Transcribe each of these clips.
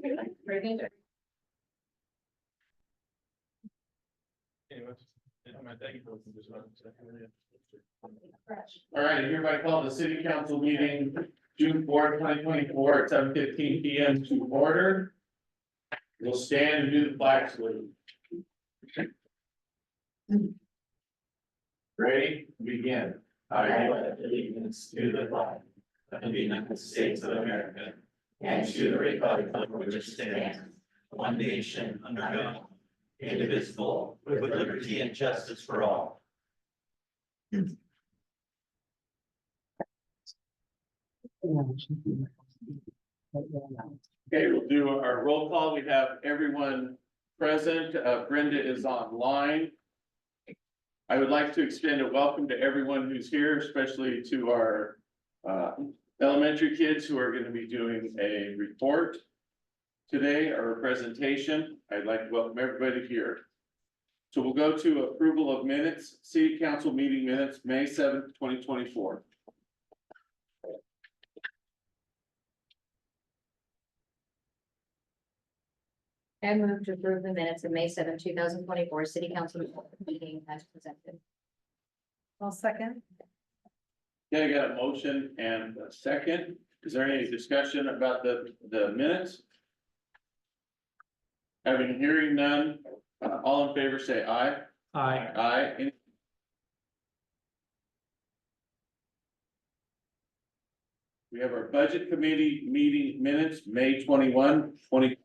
All right, hereby call the city council meeting June 4th, 2024 at 7:15 PM to order. We'll stand and do the flag salute. Ready? Begin. I pledge allegiance to the flag of the United States of America and to the republic for which it stands, one nation under God, indivisible, with liberty and justice for all. Okay, we'll do our roll call. We have everyone present. Brenda is online. I would like to extend a welcome to everyone who's here, especially to our elementary kids who are going to be doing a report today, or a presentation. I'd like to welcome everybody here. So we'll go to approval of minutes, city council meeting minutes, May 7th, 2024. I move to approve the minutes of May 7, 2024, city council meeting as presented. I'll second. Okay, I got a motion and a second. Is there any discussion about the minutes? Having hearing none, all in favor say aye. Aye. Aye. We have our budget committee meeting minutes, May 21, 20.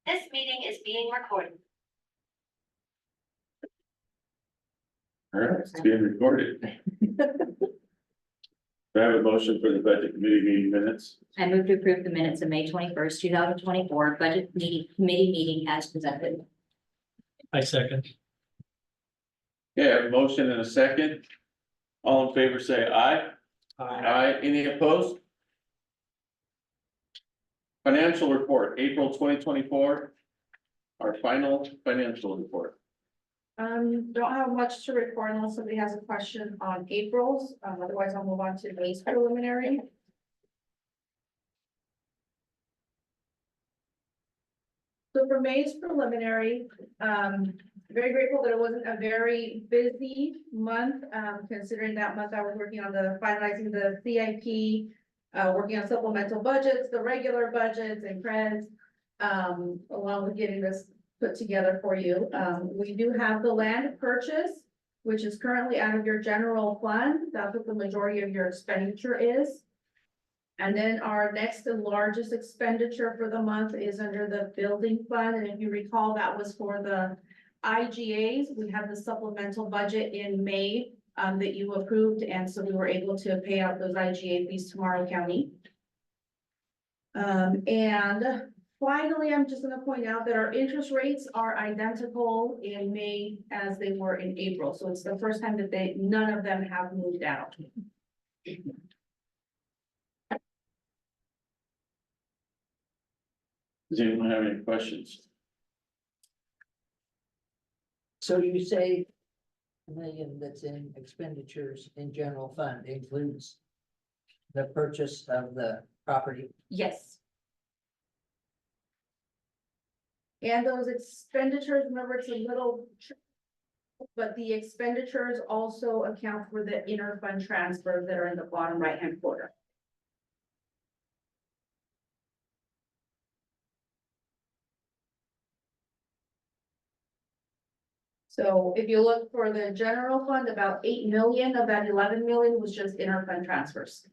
This meeting is being recorded. All right, it's being recorded. Do I have a motion for the budget committee meeting minutes? I move to approve the minutes of May 21st, 2024, budget committee meeting as presented. I second. Okay, I have a motion and a second. All in favor say aye. Aye. Any opposed? Financial report, April 2024. Our final financial report. Don't have much to report unless somebody has a question on April's, otherwise I'll move on to May's preliminary. So for May's preliminary, very grateful that it wasn't a very busy month, considering that month I was working on finalizing the CIP, working on supplemental budgets, the regular budgets and creds, along with getting this put together for you. We do have the land purchase, which is currently out of your general fund. That's what the majority of your expenditure is. And then our next and largest expenditure for the month is under the building fund. And if you recall, that was for the IGAs. We had the supplemental budget in May that you approved. And so we were able to pay out those IGA fees to Morrow County. And finally, I'm just going to point out that our interest rates are identical in May as they were in April. So it's the first time that none of them have moved out. Does anyone have any questions? So you say $1 million that's in expenditures in general fund includes the purchase of the property? Yes. And those expenditures, remember, it's a little, but the expenditures also account for the interfund transfers that are in the bottom right-hand corner. So if you look for the general fund, about 8 million of that 11 million was just interfund transfers.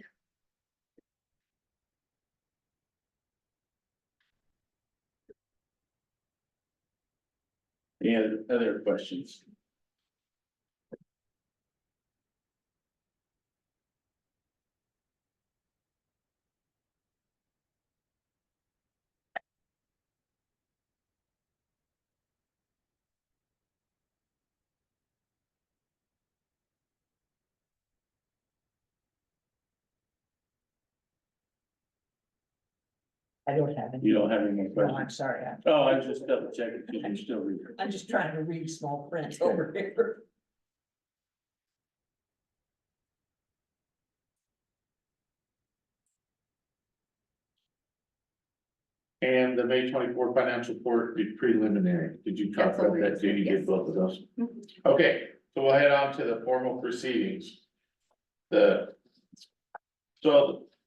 Any other questions? I don't have any. You don't have any more No, questions? I'm sorry. Oh, I just double checking, because you're still reading. I'm just trying to read small print over here. and the May 24 financial report be preliminary. Did you talk That's what about we're that? Did you yes. get both of those? Mhm. Okay, so we'll head on to the formal proceedings. So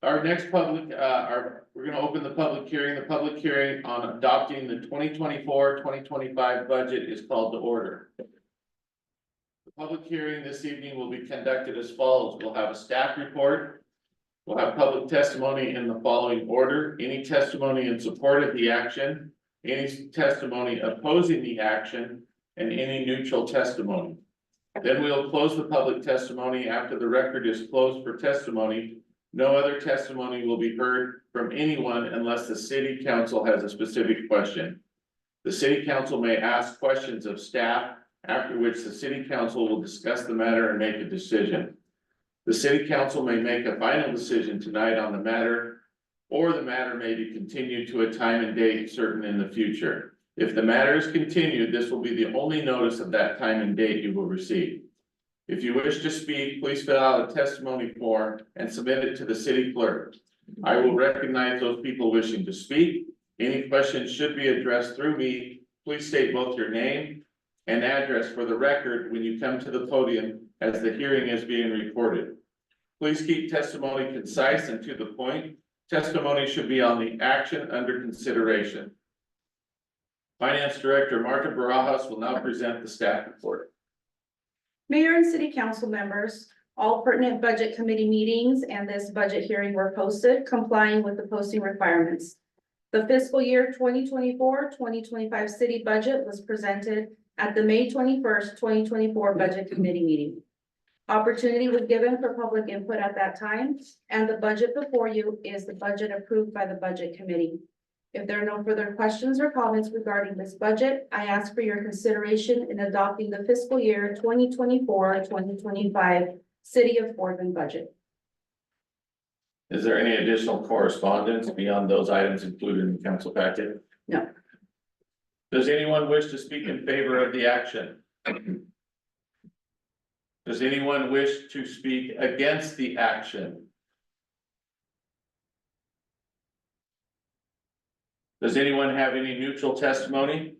our next public, we're gonna open the public hearing. The public hearing on adopting the 2024-2025 budget is called to order. The public hearing this evening will be conducted as follows. We'll have a staff report. We'll have public testimony in the following order. Any testimony in support of the action, any testimony opposing the action, and any neutral testimony. Then we'll close the public testimony after the record is closed for testimony. No other testimony will be heard from anyone unless the city council has a specific question. The city council may ask questions of staff, after which the city council will discuss the matter and make a decision. The city council may make a final decision tonight on the matter, or the matter may be continued to a time and date certain in the future. If the matter is continued, this will be the only notice of that time and date you will receive. If you wish to speak, please fill out a testimony form and submit it to the city clerk. I will recognize those people wishing to speak. Any questions should be addressed through me. Please state both your name and address for the record when you come to the podium as the hearing is being recorded. Please keep testimony concise and to the point. Testimony should be on the action under consideration. Finance Director Marta Barajas will now present the staff report. Mayor and city council members, all pertinent budget committee meetings and this budget hearing were posted, complying with the posting requirements. The fiscal year 2024-2025 city budget was presented at the May 21st, 2024 budget committee meeting. Opportunity was given for public input at that time, and the budget before you is the budget approved by the budget committee. If there are no further questions or comments regarding this budget, I ask for your consideration in adopting the fiscal year 2024-2025 City of Boardman budget. Is there any additional correspondence beyond those items included in the council packet? No. Does anyone wish to speak in favor of the action? Does anyone wish to speak against the action? Does anyone have any neutral testimony?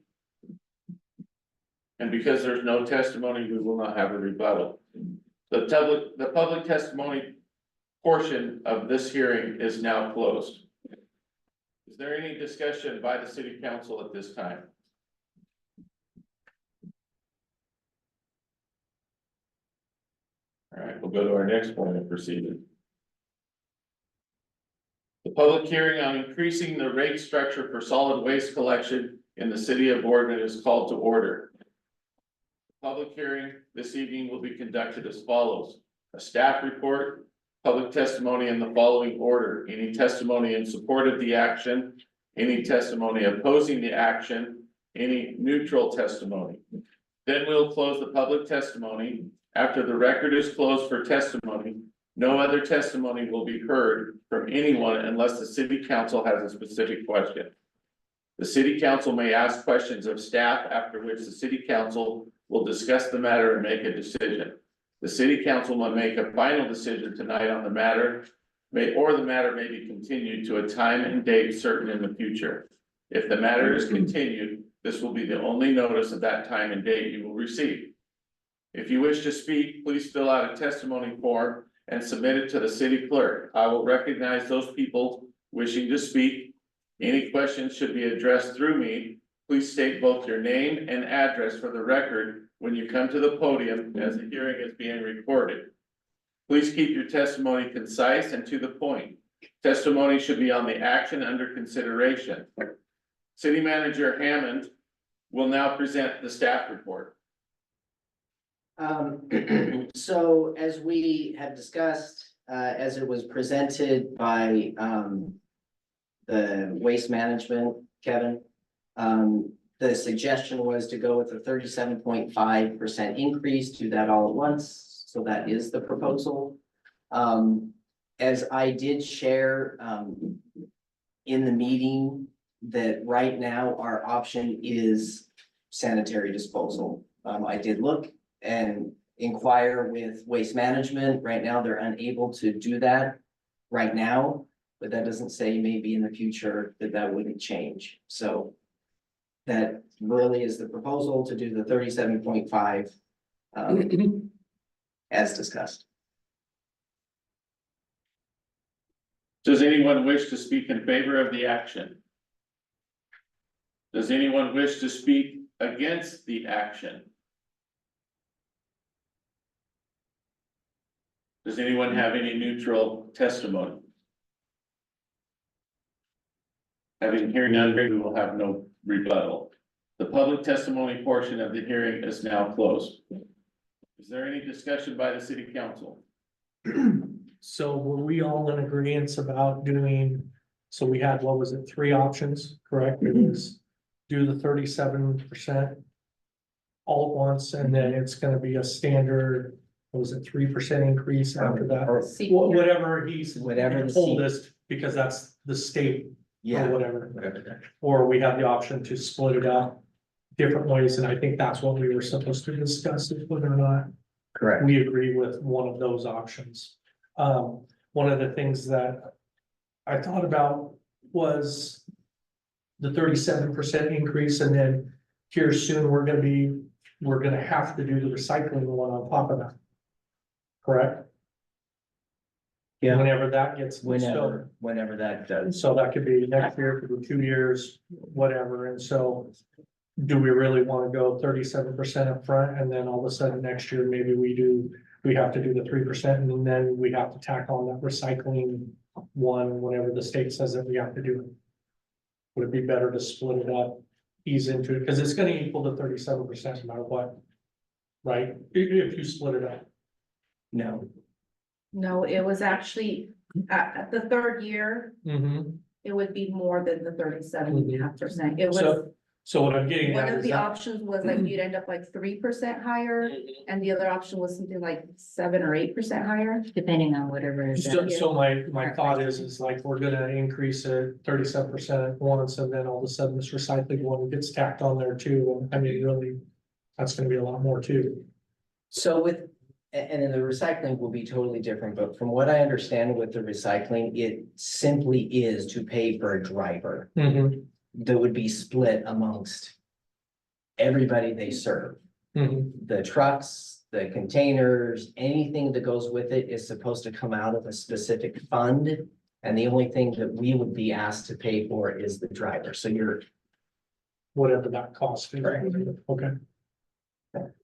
And because there's no testimony, we will not have a rebuttal. The public testimony portion of this hearing is now closed. Is there any discussion by the city council at this time? All right, we'll go to our next point of proceeding. The public hearing on increasing the rate structure for solid waste collection in the city of Boardman is called to order. The public hearing this evening will be conducted as follows: a staff report, public testimony in the following order. Any testimony in support of the action, any testimony opposing the action, any neutral testimony. Then we'll close the public testimony. After the record is closed for testimony, no other testimony will be heard from anyone unless the city council has a specific question. The city council may ask questions of staff, after which the city council will discuss the matter and make a decision. The city council will make a final decision tonight on the matter, or the matter may be continued to a time and date certain in the future. If the matter is continued, this will be the only notice of that time and date you will receive. If you wish to speak, please fill out a testimony form and submit it to the city clerk. I will recognize those people wishing to speak. Any questions should be addressed through me. Please state both your name and address for the record when you come to the podium as the hearing is being recorded. Please keep your testimony concise and to the point. Testimony should be on the action under consideration. City Manager Hammond will now present the staff report. So as we have discussed, as it was presented by, the waste management, Kevin. The suggestion was to go with a 37.5% increase, do that all at once, so that is the proposal. As I did share, in the meeting, that right now our option is sanitary disposal. I did look and inquire with waste management. Right now, they're unable to do that right now. but that doesn't say maybe in the future that that wouldn't change, so. That really is the proposal to do the 37.5. As discussed. Does anyone wish to speak in favor of the action? Does anyone wish to speak against the action? Does anyone have any neutral testimony? Having hearing none, we will have no rebuttal. The public testimony portion of the hearing is now closed. Is there any discussion by the city council? So were we all in agreement about doing, so we had, what was it, 3 options, correct? It was do the 37% all at once, and then it's gonna be a standard, what was it, 3% increase after that? Or- Whatever he's Whatever the told C- us, because that's the state or Yeah, whatever. Or we have the option to split it up different ways, and I think that's what we were supposed to discuss, is whether or not correct. we agree with one of those options. One of the things that I thought about was the 37% increase, and then here soon, we're gonna have to do the recycling one on top of that. Correct? Yeah. Whenever that gets installed. Whenever that does. So that could be next year, could be 2 years, whatever, and so. Do we really wanna go 37% up front, and then all of a sudden next year, maybe we have to do the 3%, and then we have to tack on that recycling one, whenever the state says that we have to do it? Would it be better to split it up, ease into it, cause it's gonna equal the 37% no matter what? Right, if you split it up. No, No, it was actually, at the third year, Mm-hmm. it would be more than the 37.5%. It was, So what I'm getting one at of is the that. options was like you'd end up like 3% higher, and the other option was something like 7 or 8% higher. Depending on whatever is. So my thought is like, we're gonna increase it 37% at once, and then all of a sudden this recycling one gets tacked on there too, and I mean, really. That's gonna be a lot more too. so and then the recycling will be totally different, but from what I understand with the recycling, it simply is to pay for a driver. That would be split amongst everybody they serve. The trucks, the containers, anything that goes with it is supposed to come out of a specific fund. And the only thing that we would be asked to pay for is the driver. So you're, Whatever that cost is. Correct. Okay.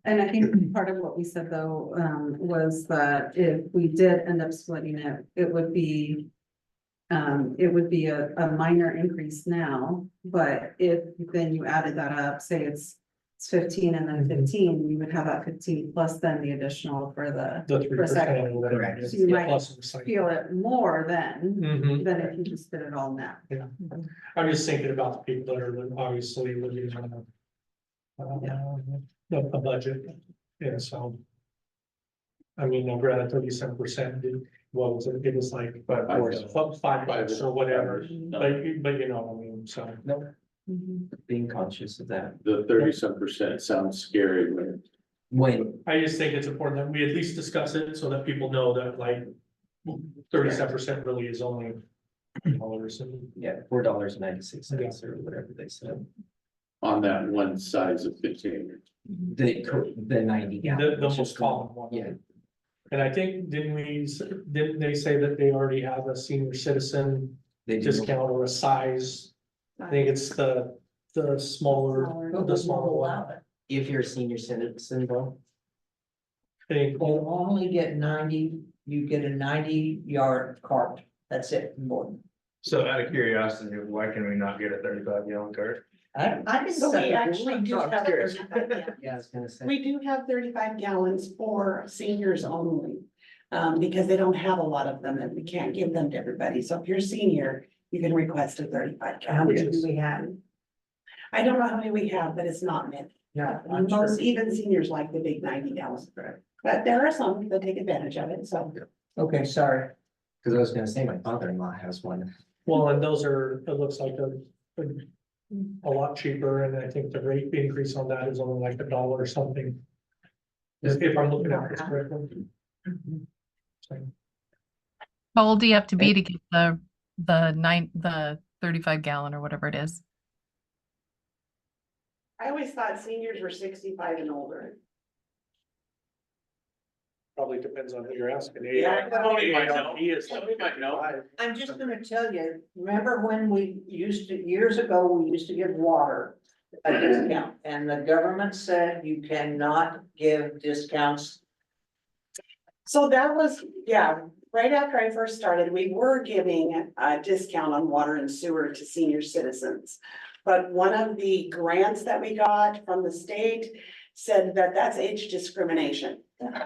And I think part of what we said though, was that if we did end up splitting it, it would be a minor increase now, but if then you added that up, say it's 15 and then 15, you would have that 15 plus then the additional for the The 3% or whatever. it is, So you might plus recycling. feel it more then, Mhm. than if you just did it all now. I'm just thinking about the people that are obviously living on a budget, and so. I mean, I'm granted 37%, what was it, it was like But $5 or whatever, but you know what I mean, so. no, Mhm. being conscious of that. The 30% sounds scary when I just think it's important that we at least discuss it so that people know that like 37% really is only dollars and. Yeah, $4.96 or whatever they said. on that one size of container. The 90 gallon. The most common one. Yeah. And I think, didn't they say that they already have a senior citizen They do. discount or a size? I think it's the smaller, the smaller one. If you're a senior citizen, though, I think, You only get 90, you get a 90-yard cart, that's it, more. So out of curiosity, why can we not get a 35-gallon cart? I didn't So say we that. actually do I'm have curious. 35 gallons. yeah, I was gonna say. We do have 35 gallons for seniors only. Because they don't have a lot of them and we can't give them to everybody. So if you're a senior, you can request a 35 How many gallon. do we have? I don't know how many we have, but it's not many. Yeah, I'm sure. Most even seniors like the big 90 gallons. But there are some that take advantage of it, so. Okay, sorry. Cause I was gonna say, my father-in-law has one. well, and those are, it looks like a lot cheaper, and I think the rate increase on that is only like $1 or something. If I'm looking at this correctly. So, How old do you have to be to get the 35 gallon or whatever it is. I always thought seniors were 65 and older. Probably depends on who you're asking. Yeah. Tony might know. He is. Tony might know. I'm just gonna tell you, remember when years ago, we used to give water a discount, and the government said you cannot give discounts. So that was, yeah, right after I first started, we were giving a discount on water and sewer to senior citizens. But one of the grants that we got from the state said that that's age discrimination.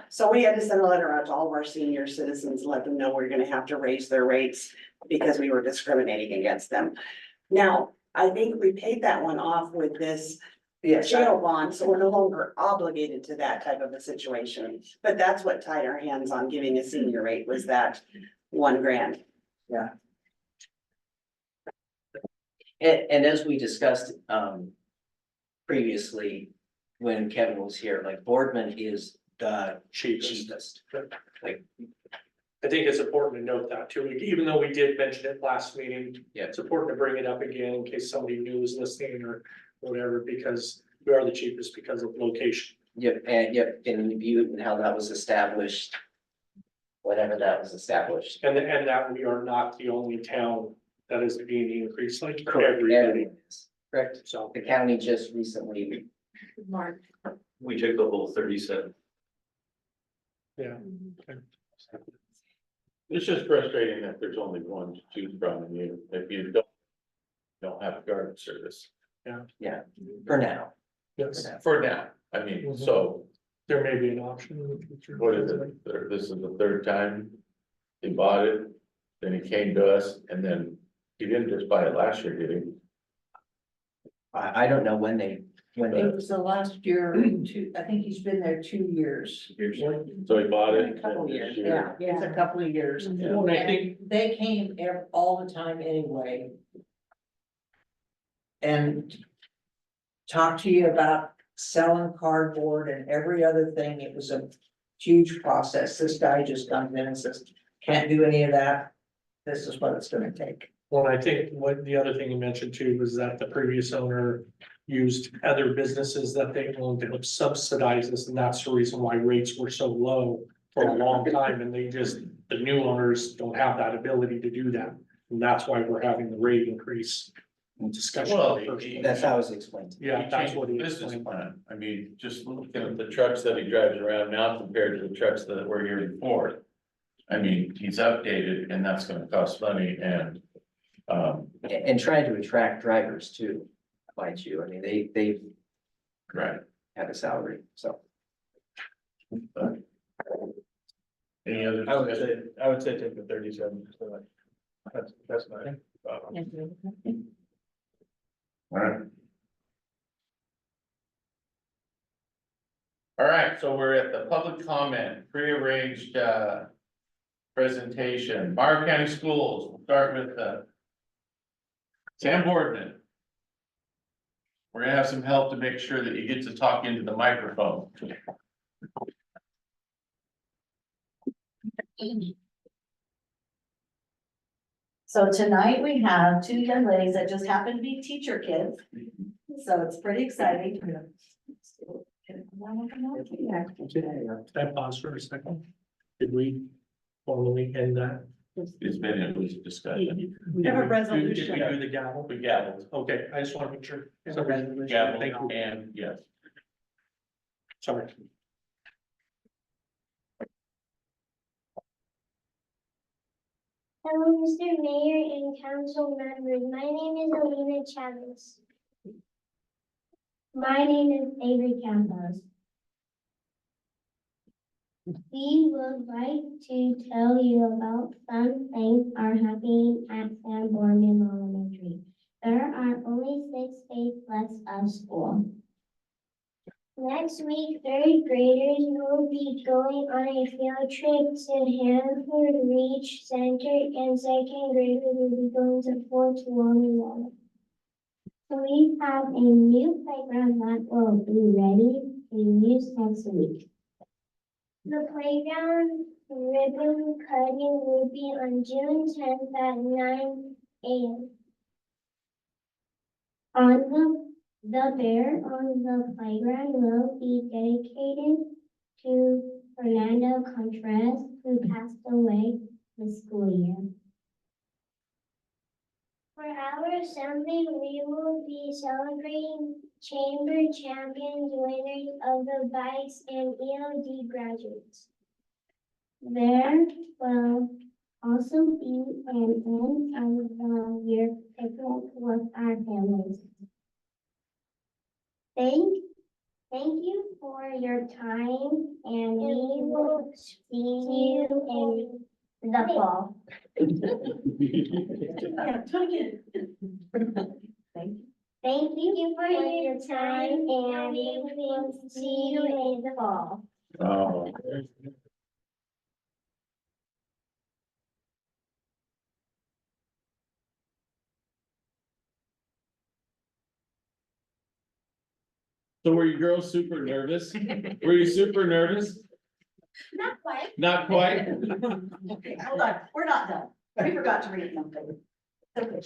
So we had to send a letter out to all of our senior citizens, let them know we're gonna have to raise their rates because we were discriminating against them. Now, I think we paid that one off with this Yes, jail bond, so we're no longer obligated to that type of a situation. But that's what tied our hands on giving a senior rate, was that $1,000. And as we discussed, previously, when Kevin was here, like Boardman is the cheapest. Like, I think it's important to note that too, even though we did mention it last meeting. Yeah. It's important to bring it up again in case somebody new is listening or whatever, because we are the cheapest because of location. yep, and view and how that was established. Whenever that was established. And that we are not the only town that is being increased like Correct, everybody. everyone is. Correct. So, The county just recently, Mark. We took the whole 37. yeah. It's just frustrating that there's only one to choose from, and you, if you don't have garbage service. for now. Yes, For now, I mean, so there may be an option in the future. what is it? This is the third time he bought it, then he came to us, and then he didn't just buy it last year, did he? I don't know when it was the last year, I think he's been there 2 years. So he bought it. A couple this years, year. yeah, it's a couple of years. Well, and I think, And they came all the time anyway. And talked to you about selling cardboard and every other thing. It was a huge process. This guy just comes in and says, can't do any of that. This is what it's gonna take. well, I think what the other thing you mentioned too was that the previous owner used other businesses that they owned to help subsidize this, and that's the reason why rates were so low for a long time, and the new owners don't have that ability to do that. And that's why we're having the rate increase discussion. Well, That's how it was explained. Yeah, that's what he Business explained. plan, I mean, just looking at the trucks that he drives around now compared to the trucks that were here before. I mean, he's updated, and that's gonna cost money, and, And trying to attract drivers too, mind you, I mean, they right. have a salary, so. Any other? I would say take the 37, so that's my. Alright. All right, so we're at the public comment, prearranged, presentation, Bar County Schools, we'll start with, Sam Boardman. We're gonna have some help to make sure that you get to talk into the microphone. So tonight we have two young ladies that just happen to be teacher kids. So it's pretty exciting. Can I pause for a second? Did we formally end that? It's been a loose discussion. We have a Did resolution. we do the gavel? We gavelled. Okay, I just want to make sure. There's a resolution. Gavelled, Thank you. and yes. Sorry. Hello, Mr. Mayor and council members. My name is Alina Chavez. My name is Avery Campos. We would like to tell you about some things are happening at Sam Boardman Elementary. There are only 6 days left of school. Next week, third graders will be going on a field trip to Hanford Reach Center, and second graders will be going to Fort Walnut. So we have a new playground that will be ready to use next week. The playground ribbon cutting will be on June 10th at 9 a on the bear on the playground will be dedicated to Fernando Contreras, who passed away this school year. For our assembly, we will be celebrating chamber champions, winners of the bikes, and ELD graduates. There will also be an end of the year picnic with our families. Thank you for your time, and we will see you in the fall. Thank you for your time, and we will see you in the fall. Oh. So were you girls super nervous? Were you super nervous? Not quite. Not quite? Okay, hold on, we're not done. We forgot to read something. Okay.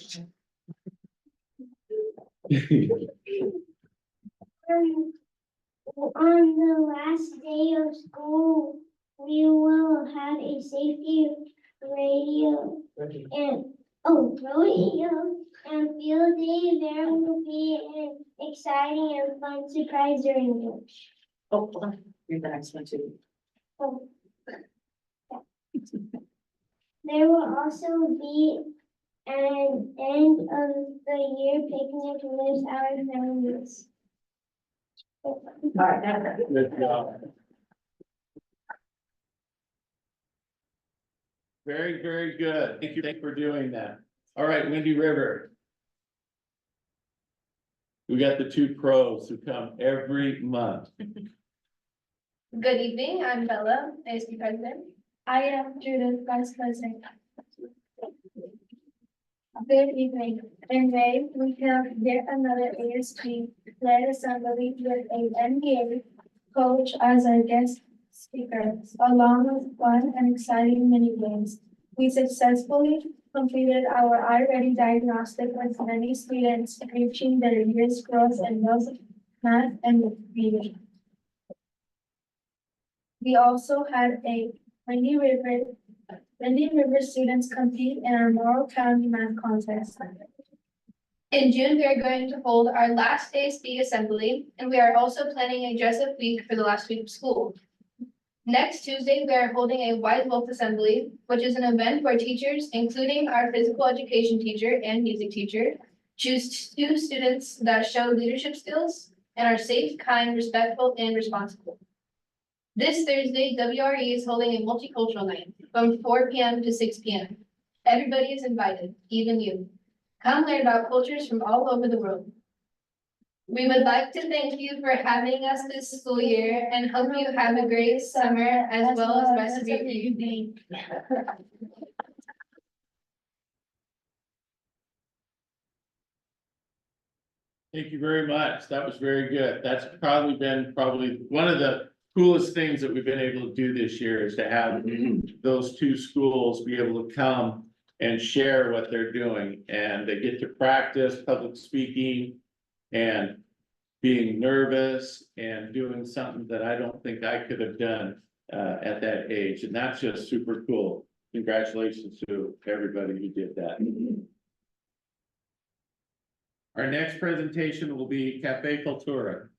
On the last day of school, we will have a safety radio and, radio and field day. There will be an exciting and fun surprise during lunch. Oh, hold on, read the next one too. Oh. There will also be an end of the year picnic with our families. All right, now. Good job. Very, very good. Thank you for doing that. All right, Windy River. We got the two pros who come every month. Good evening, I'm Bella, ASB president. I am Judith, vice president. Good evening. In May, we have yet another ASB led assembly with a NBA coach as our guest speaker, along with fun and exciting mini games. We successfully completed our iReady diagnostic with many students reaching their year's growth in both math and reading. We also had a Windy River students compete in our Morrow County math contest. In June, we are going to hold our last ASB assembly, and we are also planning a dress-up week for the last week of school. Next Tuesday, we are holding a White Wolf Assembly, which is an event where teachers, including our physical education teacher and music teacher, choose 2 students that show leadership skills and are safe, kind, respectful, and responsible. This Thursday, WRE is holding a multicultural night from 4 p.m. to 6 p.m. Everybody is invited, even you. Come learn about cultures from all over the world. We would like to thank you for having us this school year and hope you have a great summer as well as the rest of your evening. Thank you very much. That was very good. That's probably been one of the coolest things that we've been able to do this year is to have those 2 schools be able to come and share what they're doing. And they get to practice public speaking and being nervous and doing something that I don't think I could have done at that age. And that's just super cool. Congratulations to everybody who did that. Our next presentation will be Cafe Cultura.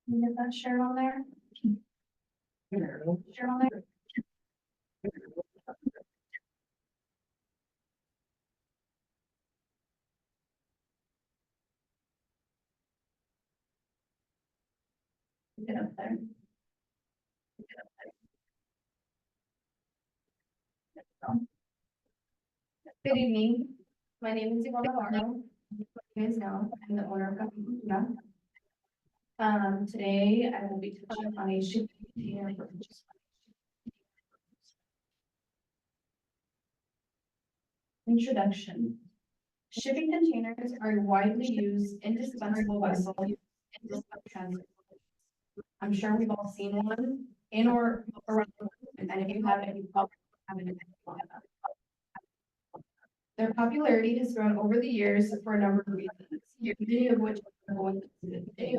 You get that shirt on there? Shirt on there? Get up there. Good evening. My name is Ivana Navarro. You guys know, I'm the owner of Cafe Cultura. Today I will be touching on a Introduction. Shipping containers are a widely used indispensable vessel in transport. I'm sure we've all seen one in or around, and if you haven't, you probably haven't. Their popularity has grown over the years for a number of reasons, many of which are going to today.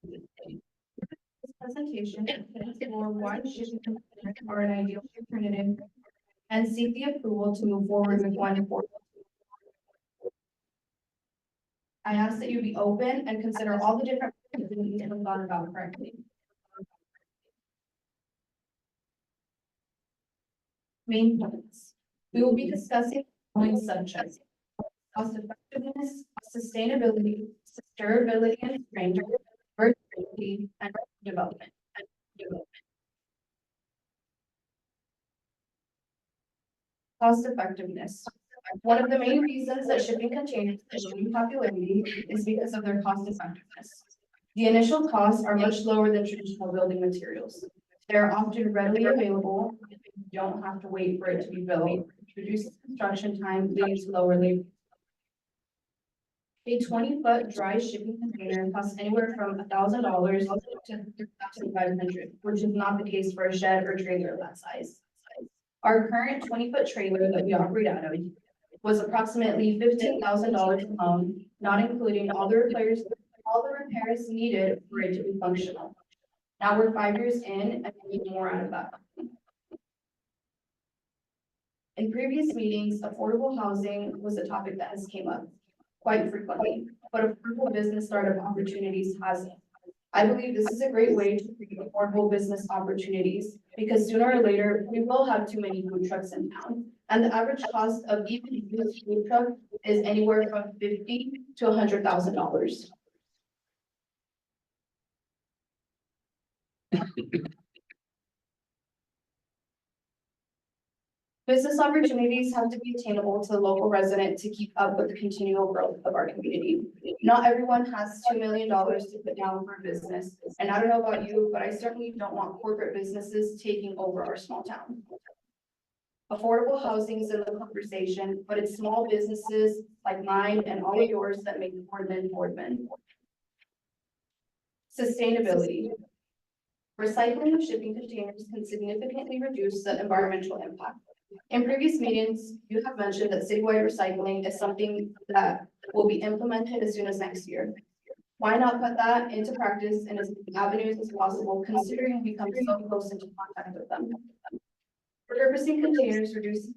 This presentation can explore why shipping containers are an ideal alternative and seek the approval to move forward with one for. I ask that you be open and consider all the different opportunities that have gone about correctly. Main points. We will be discussing the following subjects: cost effectiveness, sustainability, durability and strength, versatility, and development. Cost effectiveness. One of the main reasons that shipping containers are gaining popularity is because of their cost effectiveness. The initial costs are much lower than traditional building materials. They are often readily available. You don't have to wait for it to be built, which reduces construction time, leading to lower labor. A 20-foot dry shipping container costs anywhere from $1,000 to $3,500, which is not the case for a shed or trailer of that size. Our current 20-foot trailer that we operate out of was approximately $15,000 alone, not including all the repairs needed for it to be functional. Now we're 5 years in and we need more out of that. In previous meetings, affordable housing was a topic that has came up quite frequently, but affordable business startup opportunities hasn't. I believe this is a great way to create affordable business opportunities because sooner or later, we will have too many food trucks in town. And the average cost of even a used food truck is anywhere from $50,000 to $100,000. Business opportunities have to be attainable to the local resident to keep up with the continual growth of our community. Not everyone has $2 million to put down for a business. And I don't know about you, but I certainly don't want corporate businesses taking over our small town. Affordable housing is in the conversation, but it's small businesses like mine and all of yours that make Boardman. Sustainability. Recycling of shipping containers can significantly reduce the environmental impact. In previous meetings, you have mentioned that citywide recycling is something that will be implemented as soon as next year. Why not put that into practice in as many avenues as possible, considering we come so close into contact with them? Repurposing containers reduces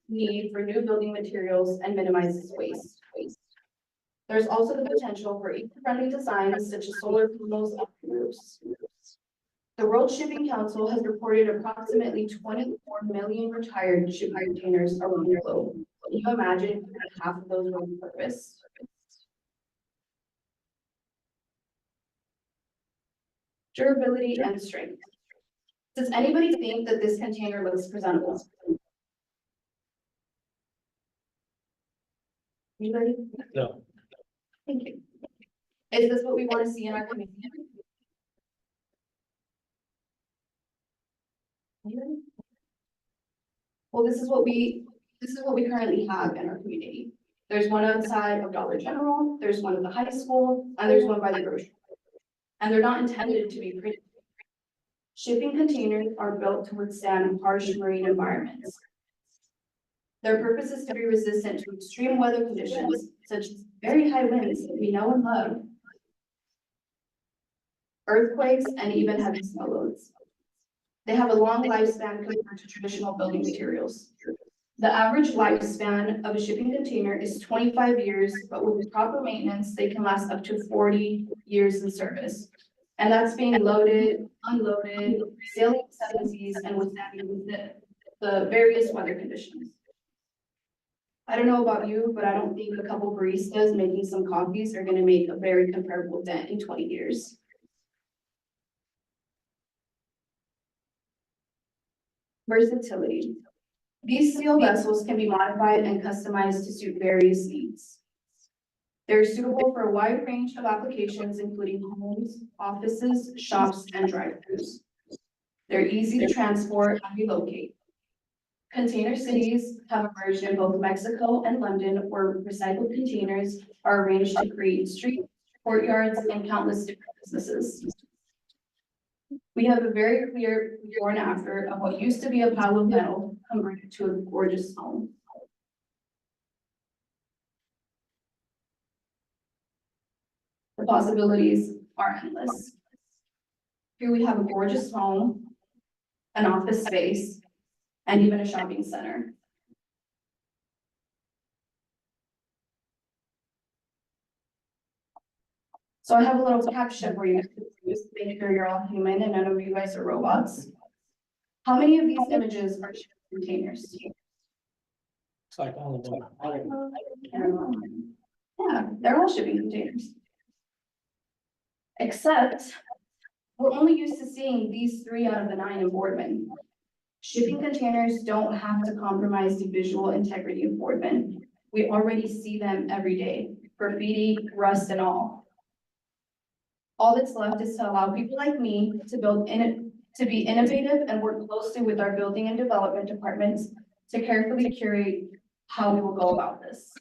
need for new building materials and minimizes waste. There's also the potential for eco-friendly designs such as solar panels on roofs. The World Shipping Council has reported approximately 24 million retired shipping containers around the globe. Can you imagine if half of those were repurposed? Durability and strength. Does anybody think that this container looks presentable? Anybody? No. Thank you. Is this what we want to see in our community? Anybody? Well, this is what we currently have in our community. There's one outside of Dollar General, there's one at the high school, and there's one by the grocery store. And they're not intended to be pretty. Shipping containers are built to withstand harsh marine environments. Their purpose is to be resistant to extreme weather conditions, such as very high winds that we know and love, earthquakes, and even heavy snow loads. They have a long lifespan compared to traditional building materials. The average lifespan of a shipping container is 25 years, but with proper maintenance, they can last up to 40 years in service. And that's being loaded, unloaded, sailing the 7 seas, and withstanding the various weather conditions. I don't know about you, but I don't think a couple baristas making some coffees are going to make a very comparable dent in 20 years. Versatility. These steel vessels can be modified and customized to suit various needs. They're suitable for a wide range of applications, including homes, offices, shops, and drive-throughs. They're easy to transport and relocate. Container cities have emerged in both Mexico and London, where recycled containers are arranged to create streets, courtyards, and countless different businesses. We have a very clear before and after of what used to be a pile of metal converted to a gorgeous home. The possibilities are endless. Here we have a gorgeous home, an office space, and even a shopping center. So I have a little caption for you, just to make sure you're all human and none of you guys are robots. How many of these images are shipping containers? It's like all of them. Yeah, they're all shipping containers. Except, we're only used to seeing these 3 out of the 9 in Boardman. Shipping containers don't have to compromise the visual integrity of Boardman. We already see them every day, graffiti, rust, and all. All that's left is to allow people like me to be innovative and work closely with our building and development departments to carefully curate how we will go about this.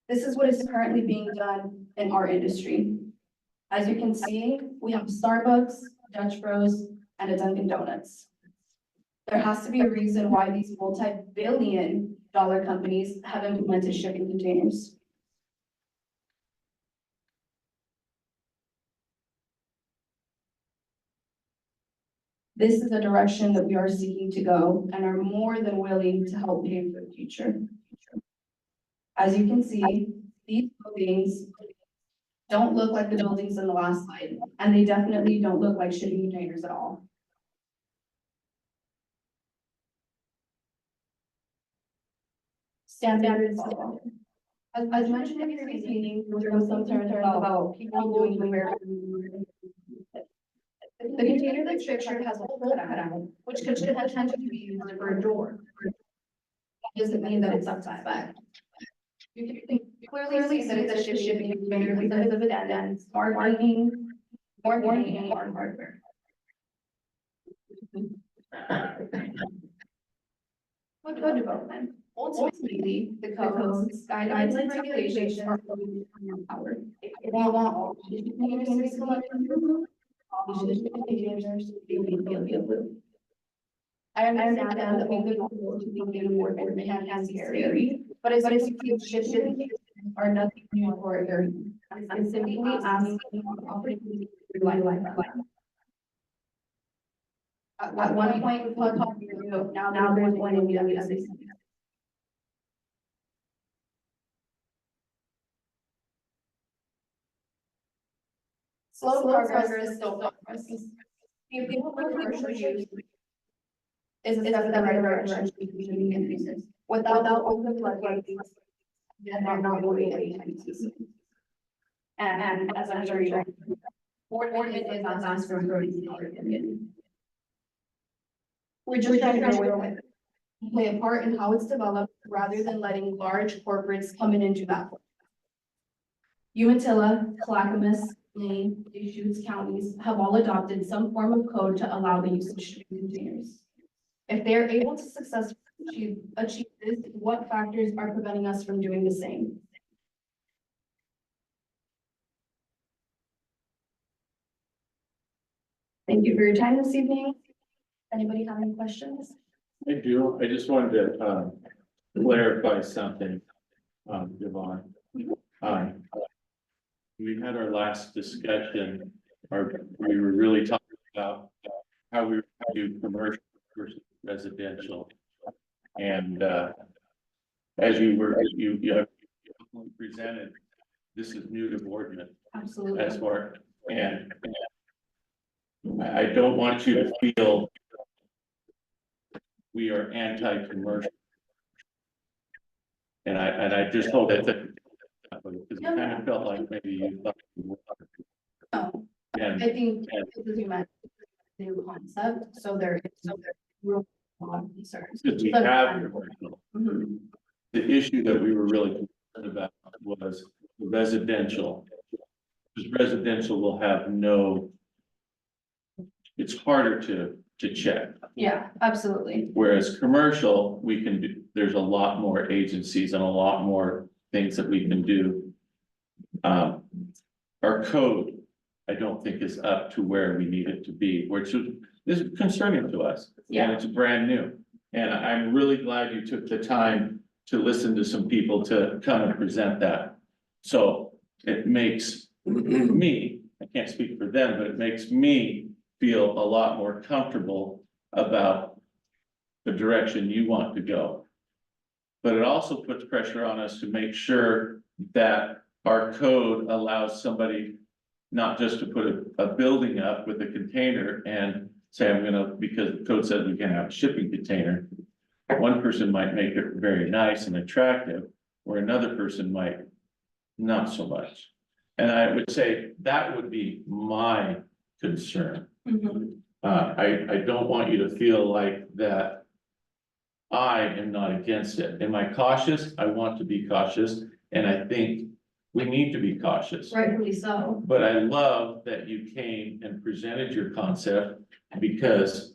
This is what is currently being done in our industry. As you can see, we have Starbucks, Dutch Bros, and a Dunkin' Donuts. There has to be a reason why these multi-billion-dollar companies have implemented shipping containers. This is the direction that we are seeking to go and are more than willing to help pave for the future. As you can see, these buildings don't look like the buildings in the last slide, and they definitely don't look like shipping containers at all. Standards. As mentioned in previous meetings, there was some concern about people doing the The container that's pictured has a hole cut out, which could potentially be used for a door. That doesn't mean that it's upside back. You can clearly see that it's a shipping container because of its dense, smart marking, more warning, and more hardware. Code development. Ultimately, the codes, guidelines, and regulations are powered. If you want all shipping containers to be collected, all shipping containers to be blue. I understand that we could also do more than can scary, but as you can see, shipping containers are nothing new for a area. I'm simply asking for opportunity to life. At one point, we thought now there's one in the other city. Slow progress is still progress. If people for commercial use is a step in the right direction. Without open floodgates, then they're not going anytime soon. And as I'm sure you know, Boardman is not asked for in our opinion. We're just trying to know with it, play a part in how it's developed rather than letting large corporates come in and do that. Umatilla, Clackamas, Lane, Deschutes counties have all adopted some form of code to allow the use of shipping containers. If they are able to successfully achieve this, what factors are preventing us from doing the same? Thank you for your time this evening. Anybody have any questions? I do. I just wanted to clarify something, Yvonne. We had our last discussion, we were really talking about how we do commercial versus residential. And as you presented, this is new to Boardman. Absolutely. As far, and I don't want you to feel we are anti-commercial. And I just hope that because it kind of felt like maybe you thought you were. No, And I think this is a new concept, so there is real lot of concerns. because we have commercial. Mhm. The issue that we were really concerned about was residential. Because residential will have no it's harder to check. Yeah, absolutely. Whereas commercial, we can do, there's a lot more agencies and a lot more things that we can do. Our code, I don't think is up to where we need it to be, which is concerning to us. And Yeah. it's brand new. And I'm really glad you took the time to listen to some people to come and present that. So it makes me, I can't speak for them, but it makes me feel a lot more comfortable about the direction you want to go. But it also puts pressure on us to make sure that our code allows somebody not just to put a building up with a container and say, I'm gonna, because the code says we can have a shipping container. One person might make it very nice and attractive, or another person might not so much. And I would say that would be my concern. Mhm. I don't want you to feel like that I am not against it. Am I cautious? I want to be cautious, and I think we need to be cautious. Rightfully so. But I love that you came and presented your concept, because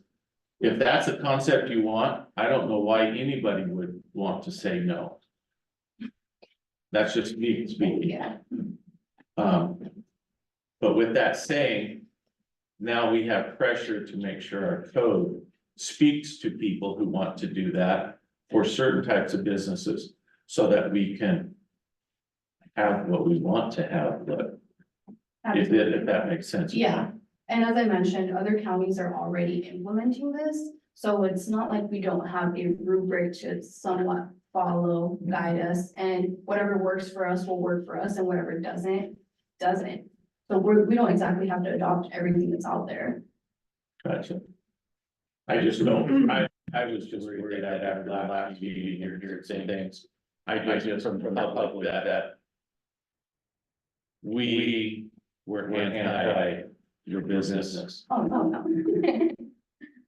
if that's the concept you want, I don't know why anybody would want to say no. That's just me speaking. Yeah. But with that saying, now we have pressure to make sure our code speaks to people who want to do that for certain types of businesses, so that we can have what we want to have, but if that makes sense. Yeah, and as I mentioned, other counties are already implementing this, so it's not like we don't have a rubric to somewhat follow, guide us, and whatever works for us will work for us, and whatever doesn't. So we don't exactly have to adopt everything that's out there. Gotcha. I just don't, I was just worried that after the last meeting, you're hearing same things. I just from the public that we were anti your business, Oh, no.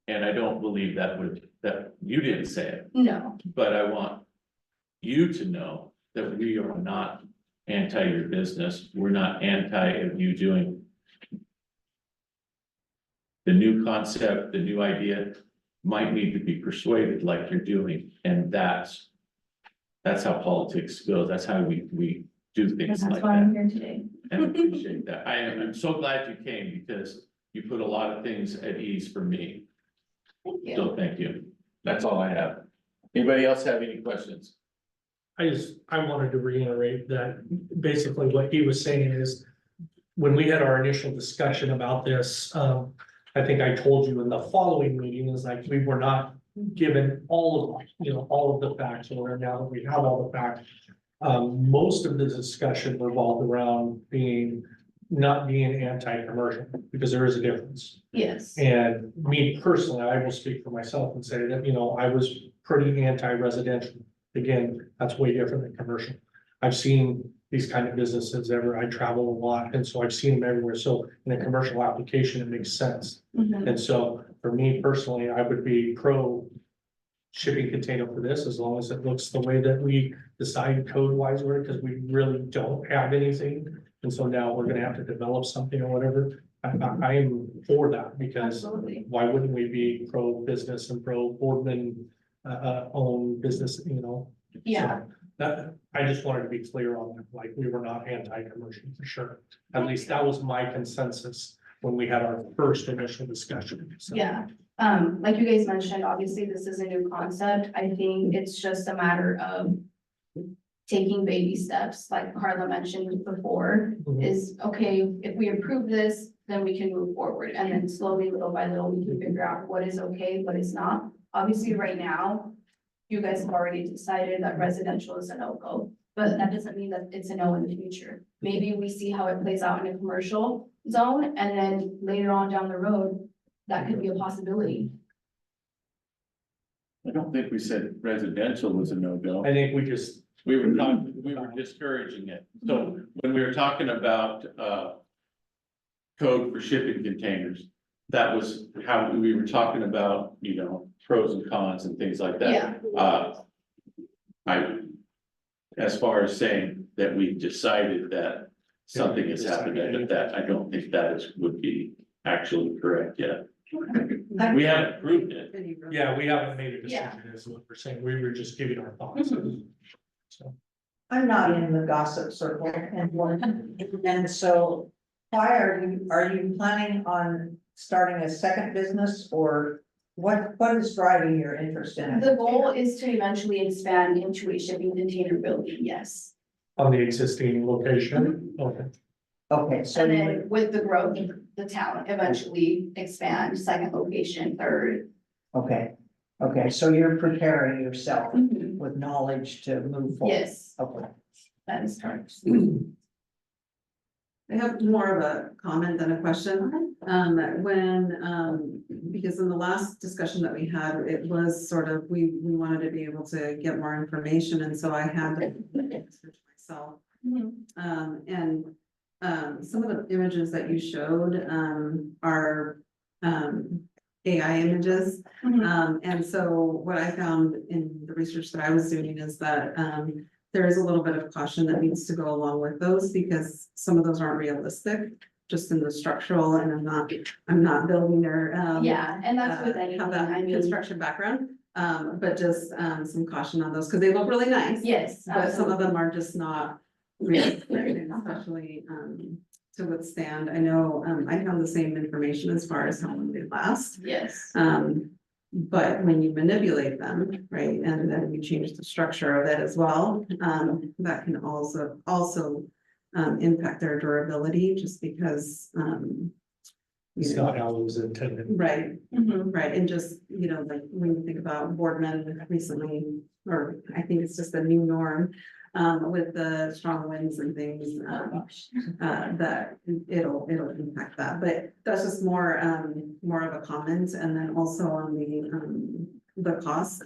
and I don't believe that you didn't say it, No, but I want you to know that we are not anti your business, we're not anti of you doing the new concept, the new idea might need to be persuaded like you're doing, and that's how politics goes, that's how we do things that's like why I'm that, here today. and I appreciate that. I'm so glad you came, because you put a lot of things at ease for me, Thank you. so thank you. That's all I have. Anybody else have any questions? I wanted to reiterate that basically what he was saying is, when we had our initial discussion about this, I think I told you in the following meeting is like, we were not given all of the facts, or now that we have all the facts. Most of the discussion revolved around not being anti-commercial, because there is a difference. Yes, And me personally, I will speak for myself and say that, I was pretty anti-residential. Again, that's way different than commercial. I've seen these kind of businesses I travel a lot, and so I've seen them everywhere. So in a commercial application, it makes sense. Mhm. And so for me personally, I would be pro shipping container for this, as long as it looks the way that we decide code wise, because we really don't have anything. And so now we're gonna have to develop something or whatever. I am for that, because absolutely. why wouldn't we be pro business and pro Boardman own business, Yeah, So that, I just wanted to be clear on that, like, we were not anti-commercial for sure. At least that was my consensus when we had our first initial discussion. So. yeah. Like you guys mentioned, obviously this is a new concept. I think it's just a matter of taking baby steps, like Carla mentioned before, Mhm. is, okay, if we approve this, then we can move forward, and then slowly, little by little, we can figure out what is okay, what is not. Obviously, right now, you guys have already decided that residential is a no-go, but that doesn't mean that it's a no in the future. Maybe we see how it plays out in a commercial zone, and then later on down the road, that could be a possibility. I don't think we said residential was a no-go. I think We were discouraging it. So when we were talking about, code for shipping containers, that was how we were talking about, pros and cons and things like that. As far as saying that we decided that something is happening, that I don't think that would be actually correct yet. We haven't approved it. Yeah, we haven't made a Yeah. decision, is what we're saying, we were just giving our thoughts. So, I'm not in the gossip circle and so why are you planning on starting a second business or what is driving your interest in it? The goal is to eventually expand into a shipping container building, yes. on the existing location, okay. Okay, so And you then with the growth of the town, eventually expand second location, third. okay, so you're preparing yourself with knowledge to move forward. Yes, Okay. that is correct. I have more of a comment than a question. Because in the last discussion that we had, it was sort of, we wanted to be able to get more information, and so I had to research myself. Some of the images that you showed, are, AI images. And so what I found in the research that I was doing is that, there is a little bit of caution that needs to go along with those because some of those aren't realistic, just in the structural, and I'm not building or, Yeah, and that's with have anything, that I mean, construction background. But just, some caution on those, because they look really nice. yes, But some of absolutely. them are just not realistic, especially, to withstand. I know, I found the same information as far as how long they last. Yes, But when you manipulate them, right, and then you change the structure of it as well, that can also impact their durability, just because, It's not how it was intended. right, right, and just, like, when you think about Boardman recently, or I think it's just the new norm. With the strong winds and things, that it'll impact that, but that's just more of a comment, and then also on the cost.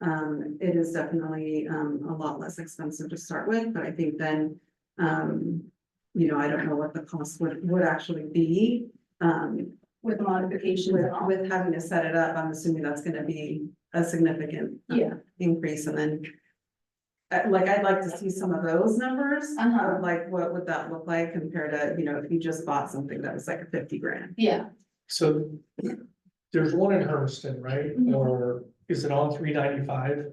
It is definitely, a lot less expensive to start with, but I think then, I don't know what the cost would actually be. with modifications and all. With having to set it up, I'm assuming that's gonna be a significant. Yeah. Increase, and then. Like, I'd like to see some of those numbers, Uh-huh. of like, what would that look like compared to, if you just bought something that was like a 50 grand. Yeah, So there's one in Hermiston, right? Mhm. Or is it on 395?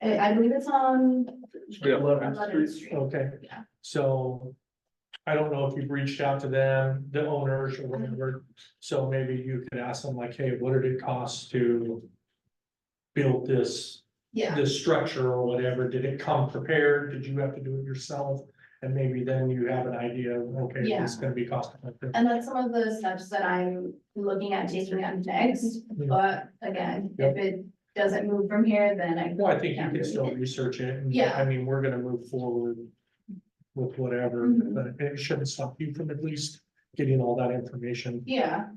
I believe it's on. 11th Street. Okay. Yeah. So I don't know if you've reached out to them, the owners or whatever. So maybe you could ask them like, hey, what did it cost to build this Yeah, structure or whatever? Did it come prepared? Did you have to do it yourself? And maybe then you have an idea of, okay, Yeah. it's gonna be cost effective. and that's some of the steps that I'm looking at taking on next, but again, if it doesn't move from here, then I. Well, I think you can't can really- still research it. And, Yeah. I mean, we're gonna move forward with whatever, Mhm. but it shouldn't stop you from at least getting all that information. Yeah,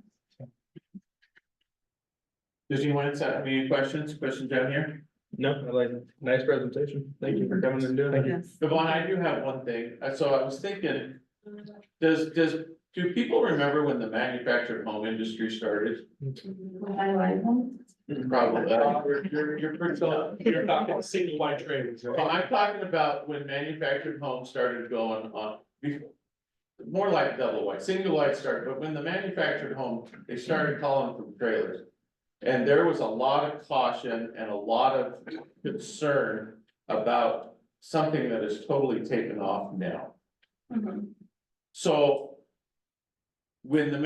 Does anyone else have any questions down here? No, I like it. Nice presentation. Thank you for coming and doing it. Yes. Yvonne, I do have one thing. So I was thinking, do people remember when the manufactured home industry started? Probably. You're pretty close. You're talking single wide trailers, Well, right? I'm talking about when manufactured homes started going on, more like double wide, single wide started, but when the manufactured home, they started calling them trailers. And there was a lot of caution and a lot of concern about something that is totally taken off now. So. When the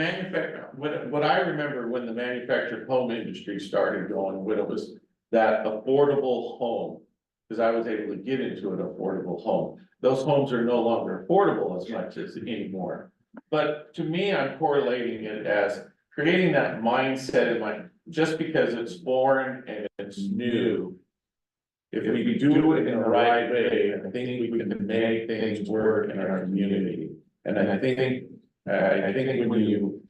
what I remember when the manufactured home industry started going, when it was that affordable home. Cause I was able to get into an affordable home. Those homes are no longer affordable as much as anymore. But to me, I'm correlating it as creating that mindset in my, just because it's foreign and it's new. If we do it in the right way, I think we can make things work in our community. And I think when you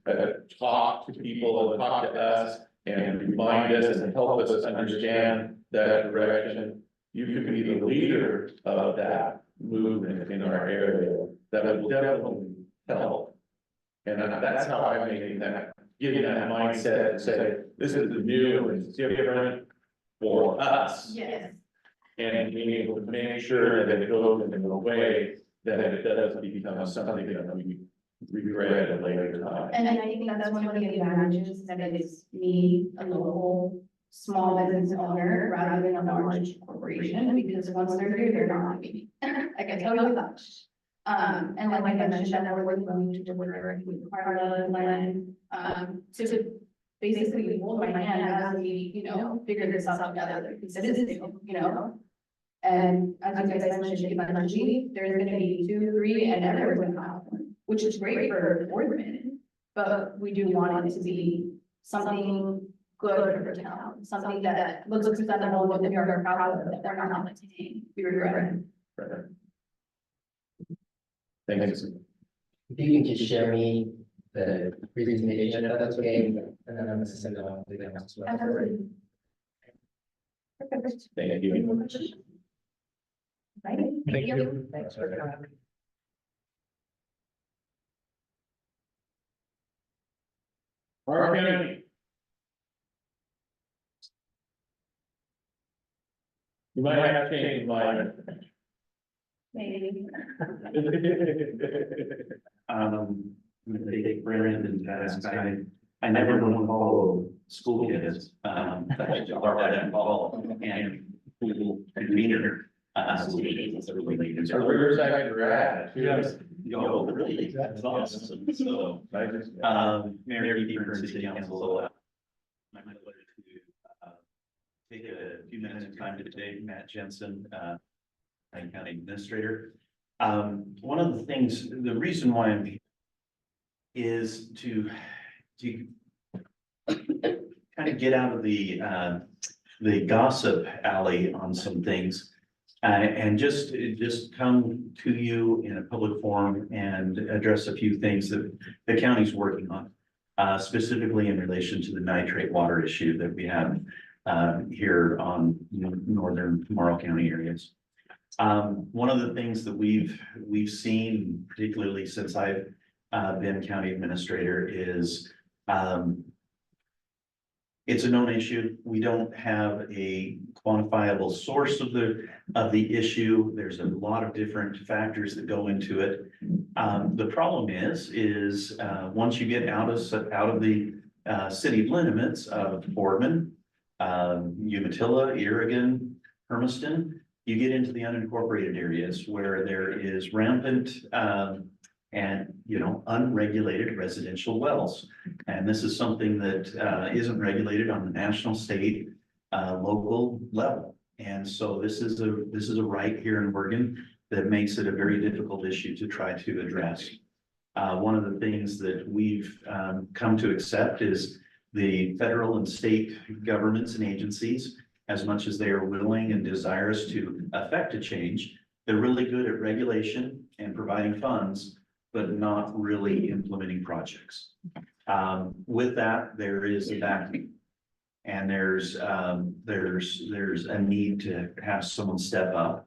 talk to people and talk to us and remind us and help us understand that direction, you can be the leader of that movement in our area. That will definitely help. And that's how I make that, getting that mindset and say, this is the new and it's different for us. yes, And being able to make sure that it goes in a way that it does become something that we regret at a later time. And I think that's one of the advantages, that it is me, a local small business owner, rather than a large corporation, because once they're here, they're not me. I can tell you that. And like I mentioned, that we're willing to deliver with Carla and Len, to basically hold my hand as we, you know, figure this out together, because it is new, you know? And as you guys mentioned, eventually, there's gonna be 2, 3, and everyone's gonna have one, which is great for Boardman. But we do want it to be something good for the town, something that looks presentable, what we are proud of, that we're not maintaining, we regret. Thanks. If you can just share me the presentation, if that's okay, and then I'm gonna send it on to the council. Absolutely. Thank you. Right? Thank you. Thanks for having me. Park County. You might have to change mine. Maybe. I'm gonna take Brandon task. I never want to follow school kids. That's that involved and school convener. School kids, that's really neat. Our Riverside grad. Yes. Yo, really, that's awesome. So, Mayor Keeper and City Council. My pleasure to take a few minutes of time today, Matt Jensen, County Administrator. One of the things, the reason why I'm here is to kind of get out of the gossip alley on some things. And just come to you in a public forum and address a few things that the county's working on. Specifically in relation to the nitrate water issue that we have here on northern Morrow County areas. One of the things that we've seen, particularly since I've been county administrator, is it's a known issue. We don't have a quantifiable source of the issue. There's a lot of different factors that go into it. The problem is once you get out of the city limits of Boardman, Umatilla, Irrigan, Hermiston, you get into the unincorporated areas where there is rampant and unregulated residential wells. And this is something that isn't regulated on the national, state, local level. And so this is a right here in Oregon that makes it a very difficult issue to try to address. One of the things that we've come to accept is the federal and state governments and agencies, as much as they are willing and desirous to affect a change, they're really good at regulation and providing funds, but not really implementing projects. With that, there is a vacuum. And there's a need to have someone step up.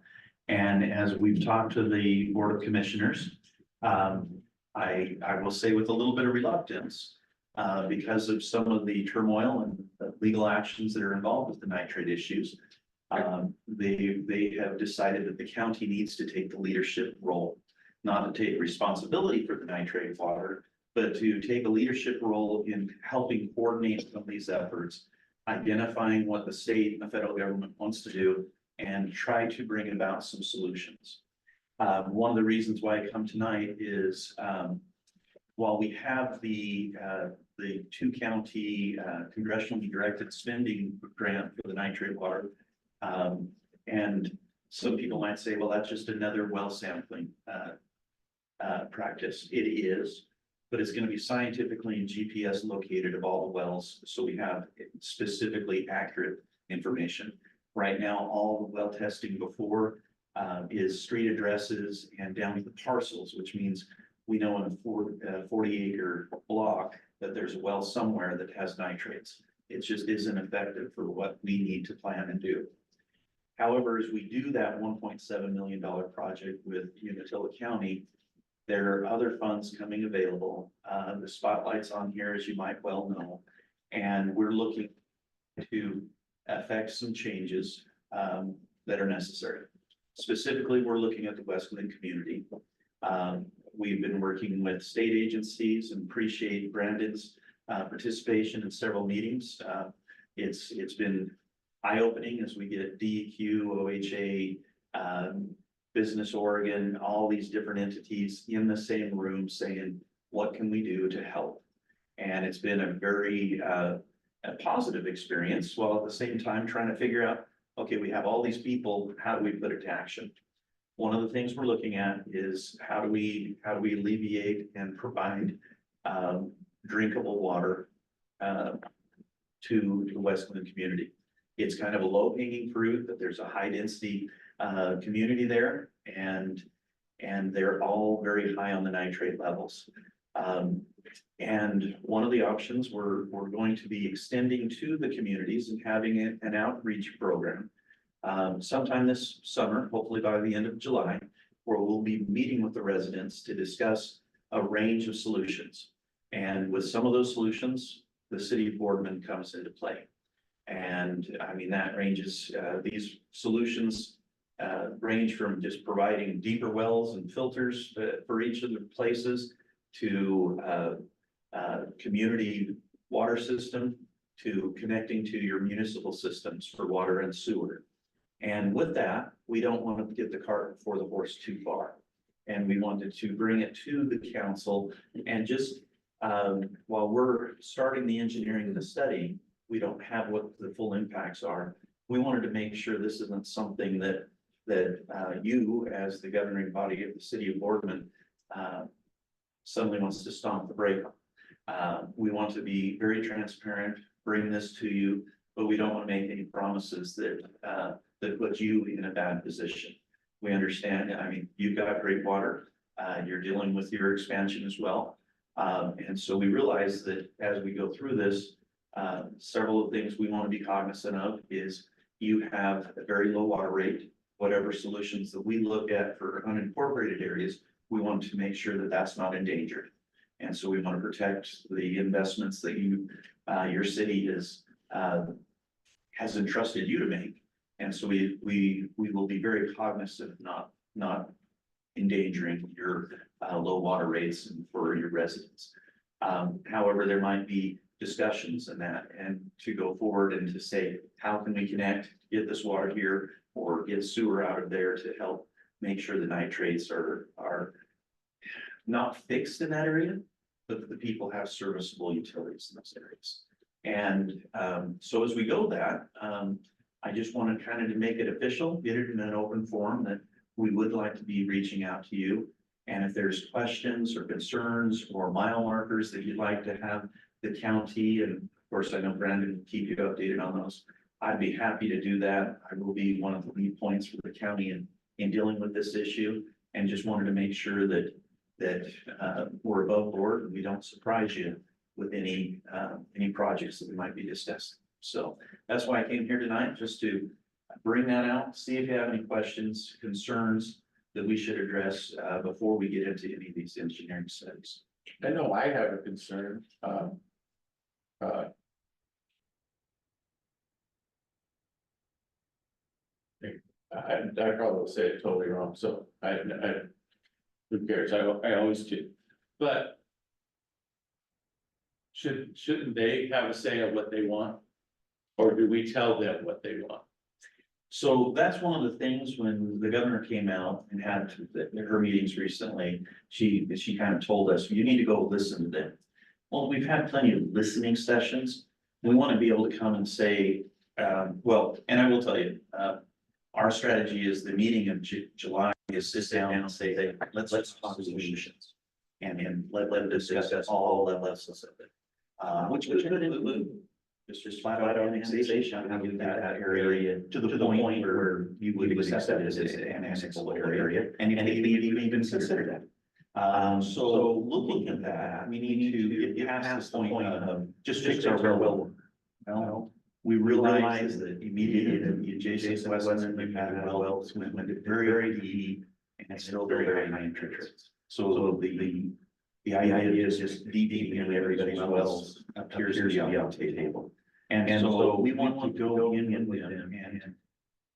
And as we've talked to the Board of Commissioners, I will say with a little bit of reluctance, because of some of the turmoil and the legal actions that are involved with the nitrate issues, they have decided that the county needs to take the leadership role, not to take responsibility for the nitrate water, but to take a leadership role in helping coordinate some of these efforts, identifying what the state and the federal government wants to do, and try to bring about some solutions. One of the reasons why I come tonight is while we have the 2-county congressionally directed spending grant for the nitrate water, and some people might say, well, that's just another well sampling practice. It is, but it's going to be scientifically and GPS located of all the wells, so we have specifically accurate information. Right now, all the well testing before is street addresses and down to the parcels, which means we know in a 40-acre block that there's a well somewhere that has nitrates. It just isn't effective for what we need to plan and do. However, as we do that $1.7 million project with Umatilla County, there are other funds coming available. The spotlight's on here, as you might well know, and we're looking to affect some changes that are necessary. Specifically, we're looking at the Westland community. we've been working with state agencies and appreciate Brandon's participation in several meetings. It's been eye-opening as we get DEQ, OHA, Business Oregon, all these different entities in the same room saying, what can we do to help? And it's been a very a positive experience, while at the same time trying to figure out, okay, we have all these people, how do we put it to action? One of the things we're looking at is how do we alleviate and provide drinkable water to the Westland community. It's kind of a low hanging fruit, but there's a high density community there, and they're all very high on the nitrate levels. And one of the options we're going to be extending to the communities and having an outreach program sometime this summer, hopefully by the end of July, where we'll be meeting with the residents to discuss a range of solutions. And with some of those solutions, the city of Boardman comes into play. And I mean, that ranges, these solutions range from just providing deeper wells and filters for each of the places to community water system, to connecting to your municipal systems for water and sewer. And with that, we don't want to get the cart before the horse too far. And we wanted to bring it to the council and just, while we're starting the engineering of the study, we don't have what the full impacts are. We wanted to make sure this isn't something that you, as the governing body of the city of Boardman, suddenly wants to stomp the brake on. We want to be very transparent, bring this to you, but we don't want to make any promises that put you in a bad position. We understand, I mean, you've got great water, you're dealing with your expansion as well. And so we realize that as we go through this, several of the things we want to be cognizant of is you have a very low water rate. Whatever solutions that we look at for unincorporated areas, we want to make sure that that's not endangered. And so we want to protect the investments that your city has entrusted you to make. And so we will be very cognizant of not endangering your low water rates and for your residents. However, there might be discussions in that, and to go forward and to say, how can we connect, get this water here or get sewer out of there to help make sure the nitrates are not fixed in that area, but the people have serviceable utilities in those areas. And so as we go that, I just wanted kind of to make it official, get it in an open forum that we would like to be reaching out to you. And if there's questions or concerns or mile markers that you'd like to have the county, and of course, I know Brandon will keep you updated on those, I'd be happy to do that. I will be one of the lead points for the county in dealing with this issue, and just wanted to make sure that we're above board and we don't surprise you with any projects that we might be discussing. So that's why I came here tonight, just to bring that out, see if you have any questions, concerns that we should address before we get into any of these engineering studies. I know I have a concern. I probably say it totally wrong, so who cares? I always do, but shouldn't they have a say of what they want? Or do we tell them what they want? So that's one of the things when the governor came out and had her meetings recently, she kind of told us, you need to go listen to them. Well, we've had plenty of listening sessions. We want to be able to come and say, well, and I will tell you, our strategy is the meeting of July is sit down and say, let's talk solutions. And let them discuss all levels of it. Which could include just flat out annexation, how to get that area to the point where you would accept that as an annexable area, and even consider that. So looking at that, we need to get past the point of just fix our well. Well, we realize that immediately the adjacent Westland, we've had wells went very deep and still very high interest. So the idea is just deepening everybody's wells appears to be on the table. And so we want to go in with them and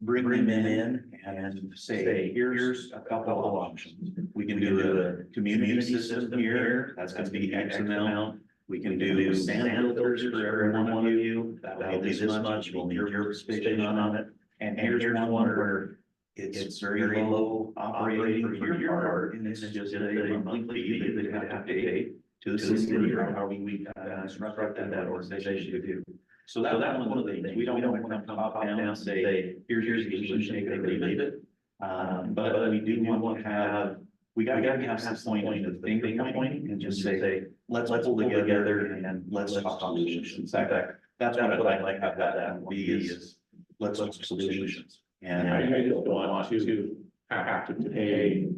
bring them in and say, here's a couple of options. We can do a community system here, that's gonna be X amount. We can do sand filters for every one of you, that'll be this much, we'll need your participation on it. And here's one where it's very low operating for your part, and it's just a monthly fee that you have to pay to the city, or how we instruct that organization to do. So that's one of the things, we don't want to come top down and say, here's the solution, take it or leave it. But we do want to have, we gotta have some point of finger pointing and just say, let's pull together and let's talk solutions. In fact, that's what I'd like to have that be is, let's talk solutions. And I just don't want to have to pay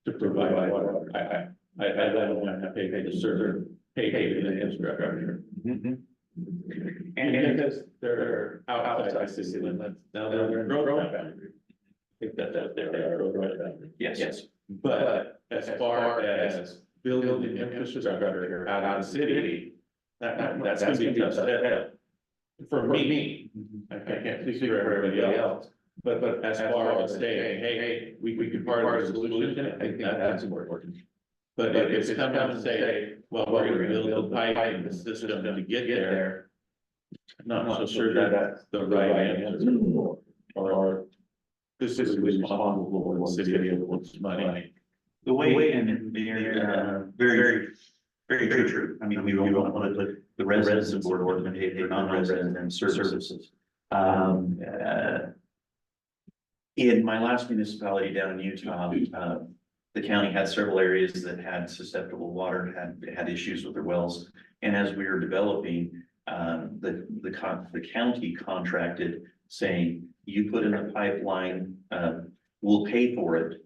to provide water. I don't want to pay to serve, pay to the infrastructure. And because they're outside city limits, now they're in growth boundary. I think that's their growth boundary. yes, But as far as building infrastructure out of the city, that's gonna be tough. For me, I can't speak for everybody else. But as far as saying, hey, we could part of the solution, I think that's important. But if it's come and say, well, we're gonna build the pipe and the system to get there. I'm not so sure that that's the right answer, or this is responsible for the city of what's money. the way, and very, very true. I mean, we don't want to put the residents of Boardman pay for non-resident and services. In my last municipality down in Utah, the county had several areas that had susceptible water, had issues with their wells. And as we were developing, the county contracted saying, you put in the pipeline, we'll pay for it.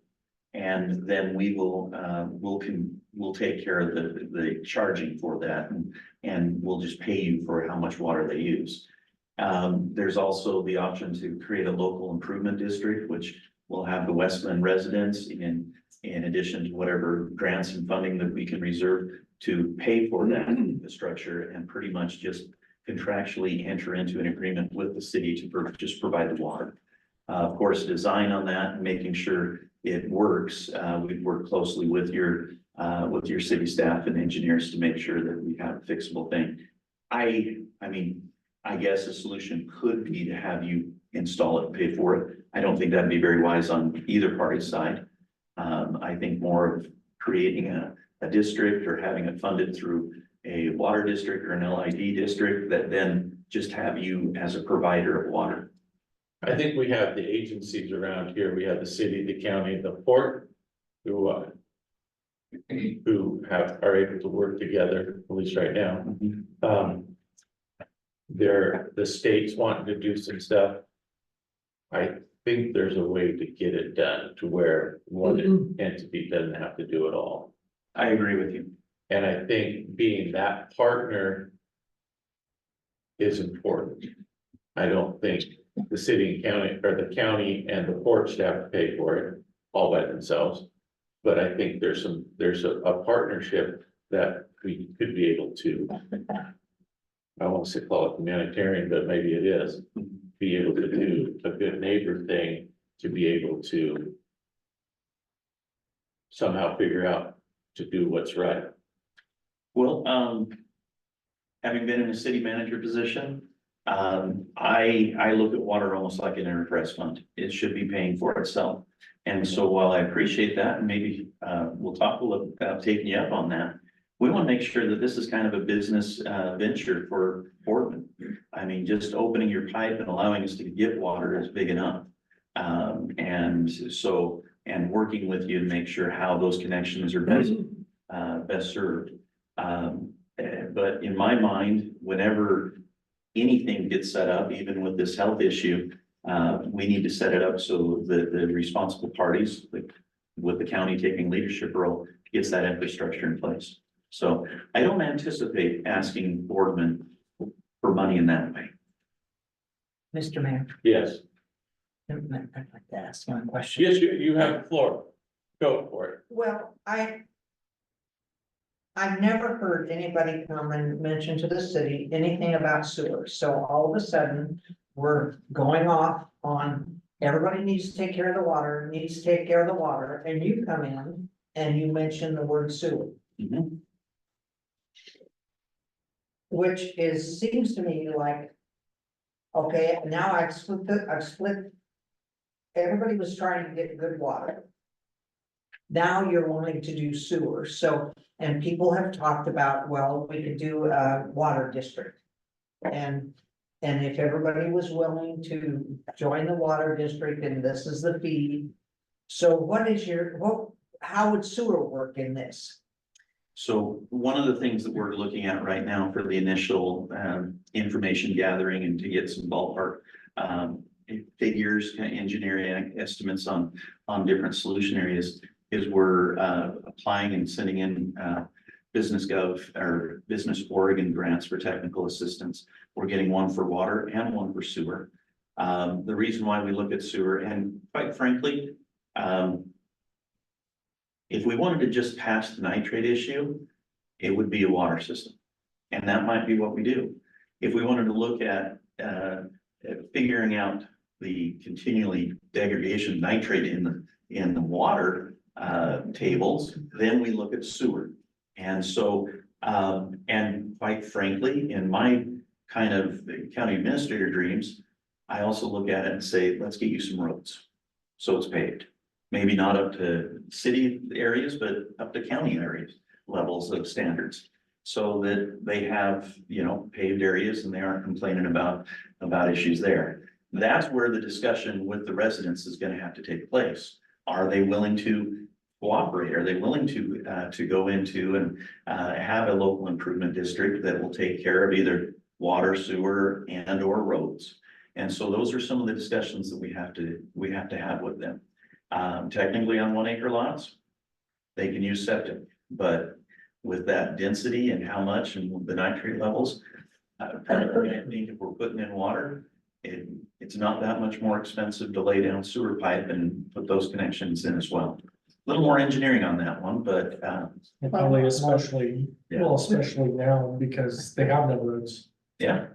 And then we'll take care of the charging for that, and we'll just pay you for how much water they use. There's also the option to create a local improvement district, which will have the Westland residents in addition to whatever grants and funding that we can reserve to pay for that infrastructure, and pretty much just contractually enter into an agreement with the city to just provide the water. Of course, design on that and making sure it works. We've worked closely with your city staff and engineers to make sure that we have a fixable thing. I mean, I guess a solution could be to have you install it and pay for it. I don't think that'd be very wise on either party's side. I think more of creating a district or having it funded through a water district or an LID district that then just have you as a provider of water. I think we have the agencies around here. We have the city, the county, the port, who are able to work together, at least right now. The states wanting to do some stuff. I think there's a way to get it done to where one entity doesn't have to do it all. I agree with you. And I think being that partner is important. I don't think the city and county, or the county and the port should have to pay for it all by themselves. But I think there's a partnership that we could be able to, I won't say call it humanitarian, but maybe it is, be able to do a good neighbor thing to be able to somehow figure out to do what's right. Well, having been in a city manager position, I look at water almost like an enterprise fund. It should be paying for itself. And so while I appreciate that, and maybe we'll talk a little about taking you up on that, we want to make sure that this is kind of a business venture for Boardman. I mean, just opening your pipe and allowing us to get water is big enough. And working with you to make sure how those connections are best served. But in my mind, whenever anything gets set up, even with this health issue, we need to set it up so that the responsible parties, like with the county taking leadership role, gets that infrastructure in place. So I don't anticipate asking Boardman for money in that way. Mr. Mayor, Yes, I'd like to ask one question. yes, you have the floor. Go for it. Well, I've never heard anybody come and mention to the city anything about sewers, so all of a sudden, we're going off on everybody needs to take care of the water, needs to take care of the water, and you come in and you mention the word sewer. Mhm. Which is, seems to me like. Okay, now I've split. Everybody was trying to get good water. Now you're wanting to do sewer, so, and people have talked about, well, we could do a water district. And if everybody was willing to join the water district and this is the fee. So what is how would sewer work in this? So one of the things that we're looking at right now for the initial information gathering and to get some ballpark figures, kind of engineering estimates on different solution areas is we're applying and sending in Business Gov or Business Oregon grants for technical assistance. We're getting one for water and one for sewer. The reason why we look at sewer, and quite frankly, if we wanted to just pass the nitrate issue, it would be a water system. And that might be what we do. If we wanted to look at figuring out the continually degradation of nitrate in the water tables, then we look at sewer. And so, and quite frankly, in my kind of county administrator dreams, I also look at it and say, let's get you some roads. So it's paved. Maybe not up to city areas, but up to county areas, levels of standards. So that they have, you know, paved areas and they aren't complaining about issues there. That's where the discussion with the residents is gonna have to take place. Are they willing to cooperate? Are they willing to go into and have a local improvement district that will take care of either water, sewer, and or roads? And so those are some of the discussions that we have to have with them. Technically on 1 acre lots, they can use septic, but with that density and how much and the nitrate levels, I think if we're putting in water, it's not that much more expensive to lay down sewer pipe and put those connections in as well. A little more engineering on that one, but And probably especially, Yeah. well, especially now because they have no roads. yeah,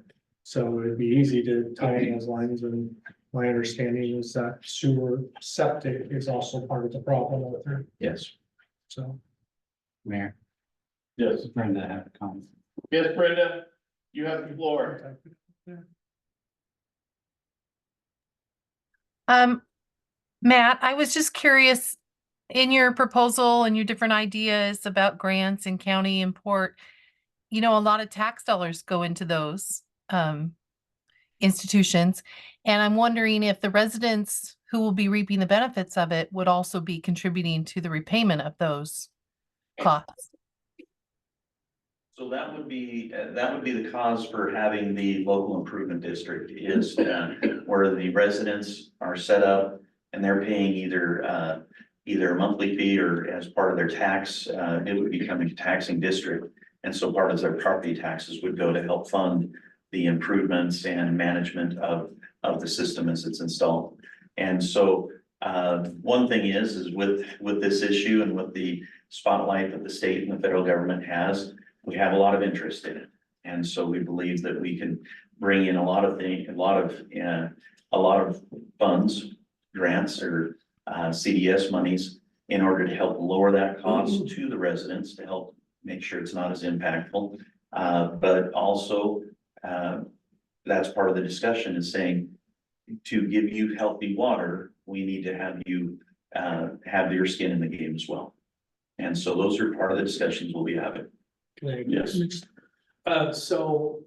So it'd be easy to tie in those lines, and my understanding is that sewer septic is also part of the problem with it, yes. so. Mayor, Yes, Brenda had a comment. yes, Brenda, you have the floor. Matt, I was just curious, in your proposal and your different ideas about grants and county and port, you know, a lot of tax dollars go into those institutions. And I'm wondering if the residents who will be reaping the benefits of it would also be contributing to the repayment of those costs. So that would be the cause for having the local improvement district is where the residents are set up and they're paying either a monthly fee or as part of their tax, it would become a taxing district. And so part of their property taxes would go to help fund the improvements and management of the system as it's installed. And so one thing is with this issue and with the spotlight that the state and the federal government has, we have a lot of interest in it. And so we believe that we can bring in a lot of funds, grants or CDS monies in order to help lower that cost to the residents to help make sure it's not as impactful. But also that's part of the discussion is saying to give you healthy water, we need to have you have your skin in the game as well. And so those are part of the discussions we'll be having. Yes. So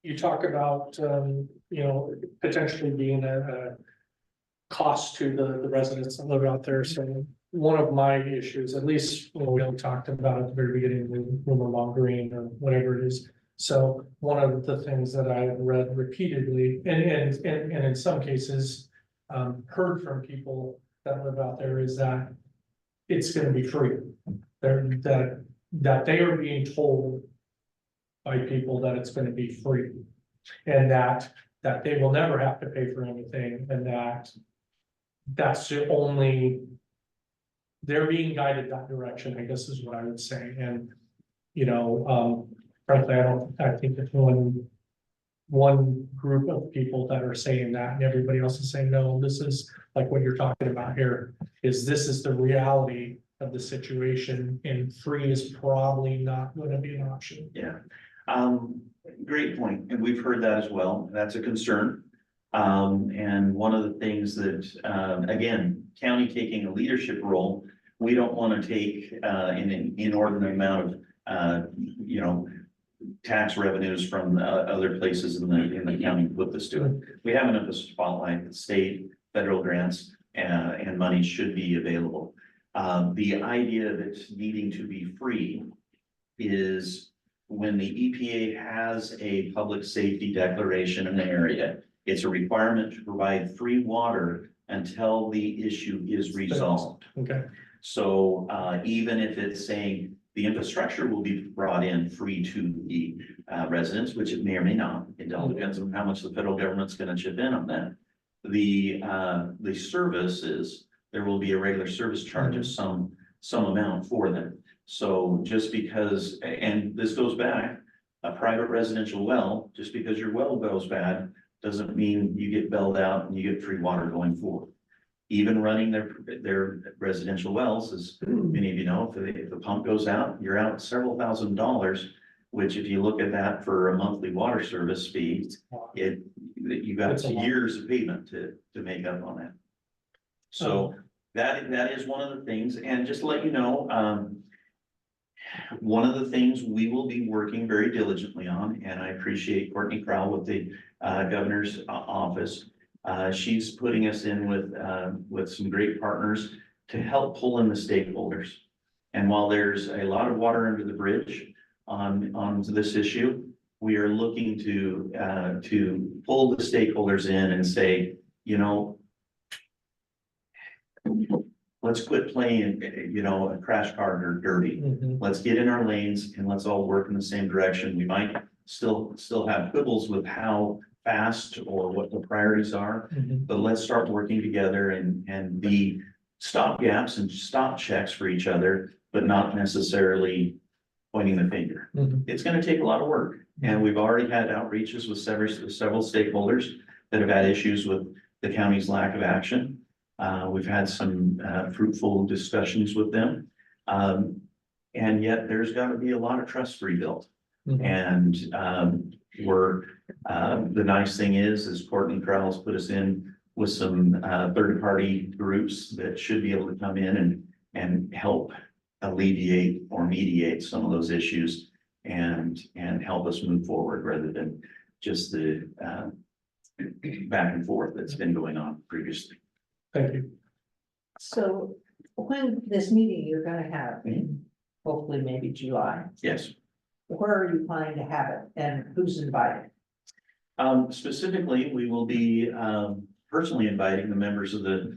you talk about, you know, potentially being a cost to the residents that live out there. So one of my issues, at least when we talked about at the very beginning, the rumor mongering or whatever it is. So one of the things that I have read repeatedly and in some cases, heard from people that live out there is that it's gonna be free. That they are being told by people that it's gonna be free. And that they will never have to pay for anything, and that's the only. They're being guided that direction, I guess is what I would say, and, you know, frankly, I think that when one group of people that are saying that and everybody else is saying, no, this is like what you're talking about here. This is the reality of the situation and free is probably not gonna be an option. Yeah, great point, and we've heard that as well, that's a concern. And one of the things that, again, county taking a leadership role, we don't wanna take, an inordinate amount of, tax revenues from, other places in the county to put this to it. We have enough of a spotlight, the state, federal grants, and money should be available. The idea that needing to be free is when the EPA has a public safety declaration in the area, it's a requirement to provide free water until the issue is resolved. Okay. So, even if it's saying the infrastructure will be brought in free to the, residents, which it may or may not, it all depends on how much the federal government's gonna chip in on that. The services, there will be a regular service charge of some amount for them. So just because, and this goes back, a private residential well, just because your well goes bad, doesn't mean you get bailed out and you get free water going forward. Even running their residential wells, as many of you know, if the pump goes out, you're out several $1,000s, which if you look at that for a monthly water service fee, you got That's a lot. years of payment to make up on that. So that is one of the things, and just to let you know, one of the things we will be working very diligently on, and I appreciate Courtney Crowell with the governor's office. She's putting us in with some great partners to help pull in the stakeholders. And while there's a lot of water under the bridge on this issue, we are looking to pull the stakeholders in and say, let's quit playing, a crash cart or derby. Let's get in our lanes and let's all work in the same direction. We might still have quibbles with how fast or what the priorities are, but let's start working together and be stop gaps and stop checks for each other, but not necessarily pointing the finger. It's gonna take a lot of work, and we've already had outreaches with several stakeholders that have had issues with the county's lack of action. We've had some fruitful discussions with them. And yet there's gotta be a lot of trust rebuilt. And the nice thing is Courtney Crowell's put us in with some third-party groups that should be able to come in and help alleviate or mediate some of those issues and help us move forward rather than just the back and forth that's been going on previously. Thank you. So when this meeting you're gonna have, hopefully maybe July, Yes. where are you planning to have it and who's invited? Specifically, we will be personally inviting the members of the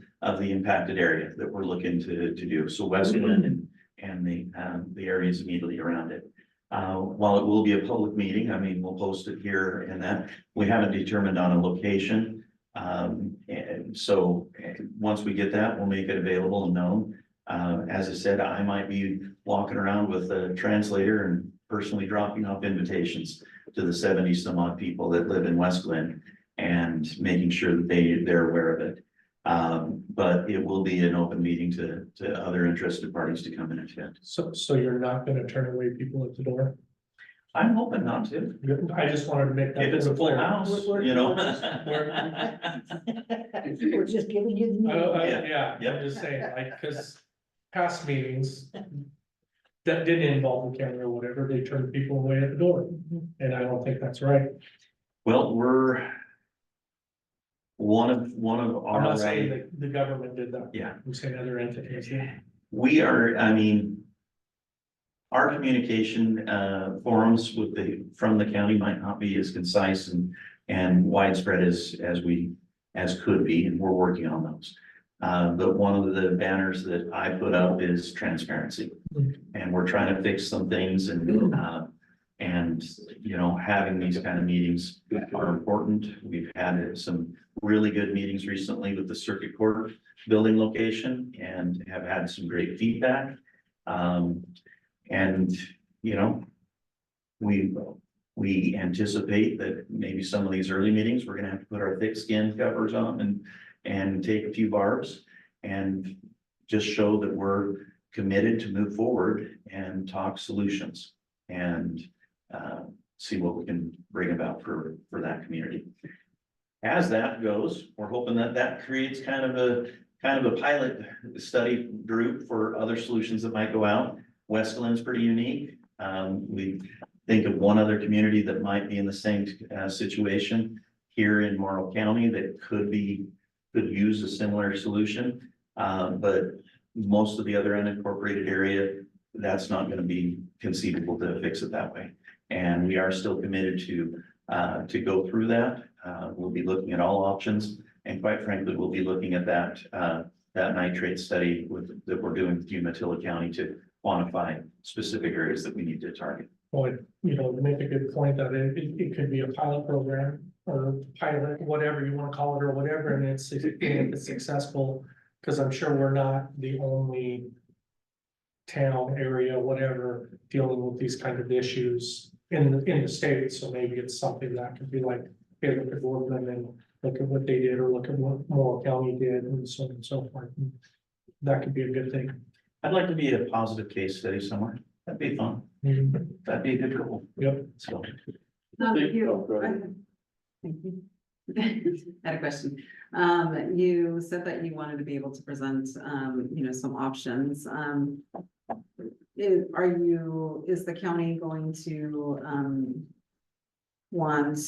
impacted area that we're looking to do. So Westland and the areas immediately around it. While it will be a public meeting, I mean, we'll post it here and that, we haven't determined on a location. And so once we get that, we'll make it available and known. As I said, I might be walking around with a translator and personally dropping off invitations to the 70 some odd people that live in West Glen and making sure that they're aware of it. But it will be an open meeting to other interested parties to come and attend. So you're not gonna turn away people at the door? I'm hoping not to. I just wanted to make that. If it's a full clear. house, We're just giving you the. Yeah, I'm just saying, like, cause past meetings that didn't involve the county or whatever, they turned people away at the door. And I don't think that's right. Well, we're one of I'm our, not saying that the government did that. yeah, I'm saying other entities, yeah. we are, I mean, our communication forums from the county might not be as concise and widespread as could be, and we're working on those. But one of the banners that I put up is transparency, and we're trying to fix some things and having these kind of meetings are important. We've had some really good meetings recently with the circuit court building location and have had some great feedback. And We anticipate that maybe some of these early meetings, we're gonna have to put our thick skin covers on and take a few barbs and just show that we're committed to move forward and talk solutions and see what we can bring about for that community. As that goes, we're hoping that that creates kind of a pilot study group for other solutions that might go out. Westland's pretty unique. We think of one other community that might be in the same situation here in Morrow County that could use a similar solution. But most of the other unincorporated area, that's not going to be conceivable to fix it that way. And we are still committed to go through that. We'll be looking at all options, and quite frankly, we'll be looking at that nitrate study that we're doing with Umatilla County to quantify specific areas that we need to target. Well, you know, make a good point that it could be a pilot program or pilot, whatever you want to call it or whatever, and if it's successful, because I'm sure we're not the only town, area, whatever, dealing with these kind of issues in the state. So maybe it's something that could be like, hey, look at Boardman and look at what they did, or look at what Morrow County did, and so on and so forth. That could be a good thing. I'd like to be a positive case study somewhere. That'd be fun. That'd be a good goal. Yep. So. Go ahead. Thank you. I had a question. You said that you wanted to be able to present, some options. Is the county going to, want,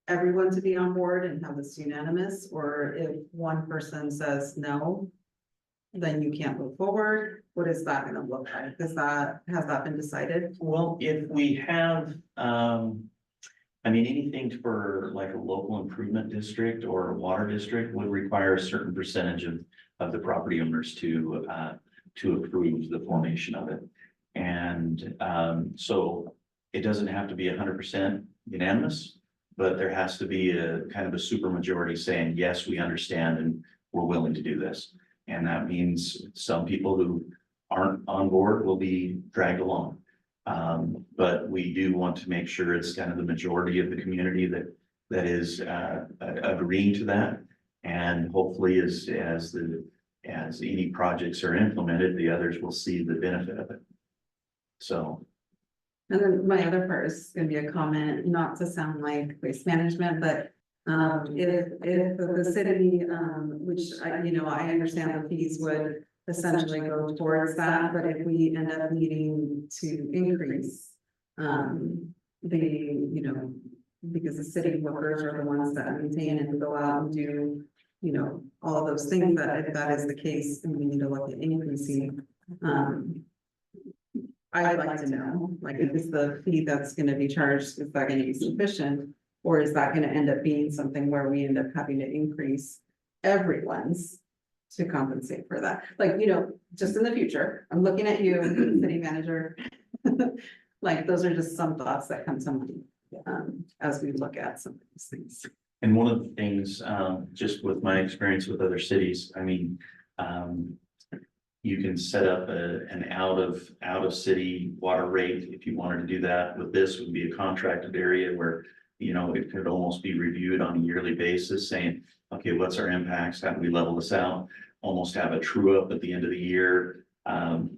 everyone to be on board and have this unanimous, or if one person says no, then you can't move forward? What is that gonna look like? Has that been decided? Well, if we have, anything for like a local improvement district or a water district would require a certain percentage of the property owners to approve the formation of it. And, so it doesn't have to be 100% unanimous, but there has to be a kind of a super majority saying, yes, we understand and we're willing to do this. And that means some people who aren't on board will be dragged along. But we do want to make sure it's kind of the majority of the community that is agreeing to that. And hopefully as any projects are implemented, the others will see the benefit of it. So. And then my other part is gonna be a comment, not to sound like waste management, but if the city, which I understand the fees would essentially go towards that, but if we end up needing to increase because the city workers are the ones that maintain and go out and do, all of those things, that if that is the case, then we need to look at increasing. I'd like to know, like, is the fee that's gonna be charged, is that gonna be sufficient? Or is that gonna end up being something where we end up having to increase everyone's to compensate for that? Like, just in the future, I'm looking at you, city manager. Like, those are just some thoughts that come to mind, as we look at some of these things. And one of the things, just with my experience with other cities, you can set up an out of city water rate if you wanted to do that. With this would be a contracted area where, it could almost be reviewed on a yearly basis saying, okay, what's our impacts? How do we level this out? Almost have a true up at the end of the year.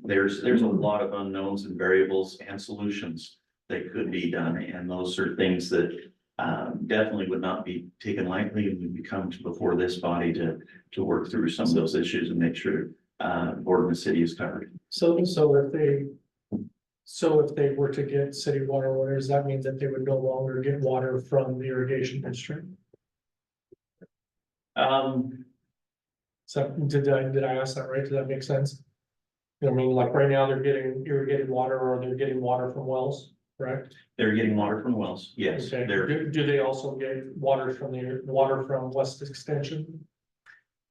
There's a lot of unknowns and variables and solutions that could be done. And those are things that definitely would not be taken lightly, and would come before this body to work through some of those issues and make sure Boardman City is covered. So if they were to get city water, does that mean that they would no longer get water from the irrigation district? So did I ask that right? Does that make sense? Like right now they're getting irrigated water, or they're getting water from wells, correct? They're getting water from wells, yes. Okay. Do they also get water from West Extension?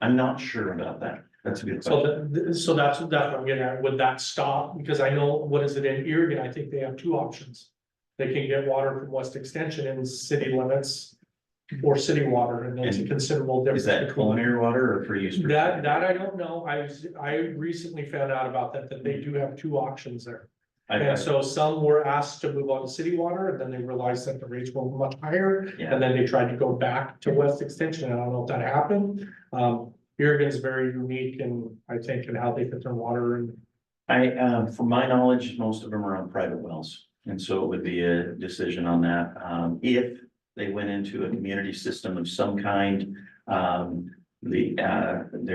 I'm not sure about that. That's a good question. So that's what I'm getting at. Would that stop? Because I know, what is it in Irrigan? I think they have two options. They can get water from West Extension in city limits or city water, and there's a considerable difference. Is that culinary water or for use? That I don't know. I recently found out about that they do have two options there. And so some were asked to move on to city water, and then they realized that the rates were much higher. Yeah. And then they tried to go back to West Extension. I don't know if that happened. Oregon's very unique and I think in how they put their water and from my knowledge, most of them are on private wells. And so it would be a decision on that. If they went into a community system of some kind, there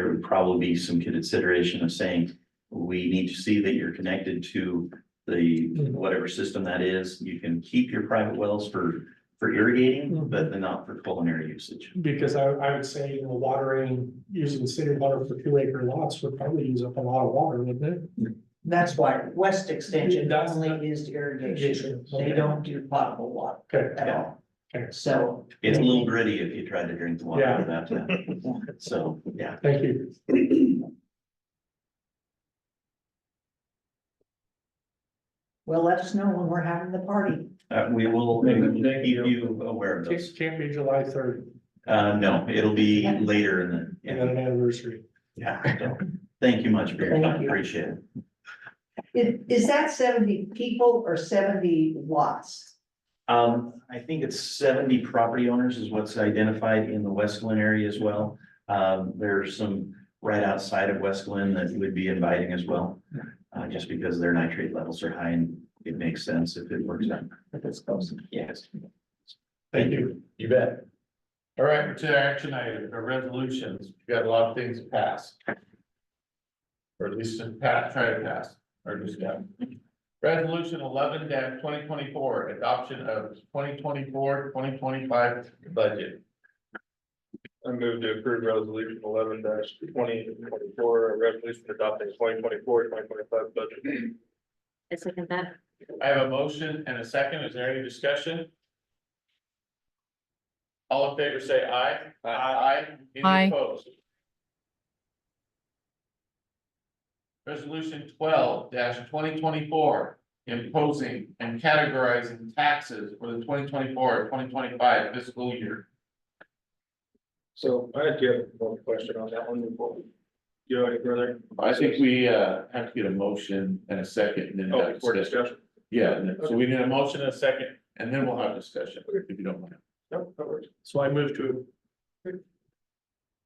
would probably be some consideration of saying, we need to see that you're connected to the, whatever system that is. You can keep your private wells for irrigating, but they're not for culinary usage. because I would say, watering, using city water for 2 acre lots would probably use up a lot of water, wouldn't it? That's why West Extension That's only not- used irrigation. Irrigation, They okay. don't do potable water Okay. at all. Okay. So. It's a little gritty if you try to drink the water Yeah. without that. So, yeah. Thank you. Well, let us know when we're having the party. We will keep you aware of those. Can't be July 3rd, No, it'll be later in the, and then an anniversary. yeah. So, thank you much for your Thank time. you. Appreciate it. Is that 70 people or 70 lots? I think it's 70 property owners is what's identified in the West Glen area as well. There's some right outside of West Glen that would be inviting as well. Just because their nitrate levels are high and it makes sense if it works out. If it's close. Yes. Thank you. You bet. All right, to our action items, our resolutions, we got a lot of things to pass. Or at least to try to pass, or just, yeah. Resolution 11-2024, adoption of 2024-2025 budget. I move to approve resolution 11-2024, a resolution adopting 2024-2025 budget. I second that. I have a motion and a second. Is there any discussion? All in favor, say aye. Aye. Any Aye. opposed? Resolution 12-2024, imposing and categorizing taxes for the 2024-2025 fiscal year. So I had one question on that one before. You know any further? I think we have to get a motion and a second and then. Oh, have before discussion. discussion? Yeah, and then- so we need a motion and a second, and then we'll have discussion, if you don't mind. No, that works. So I move to.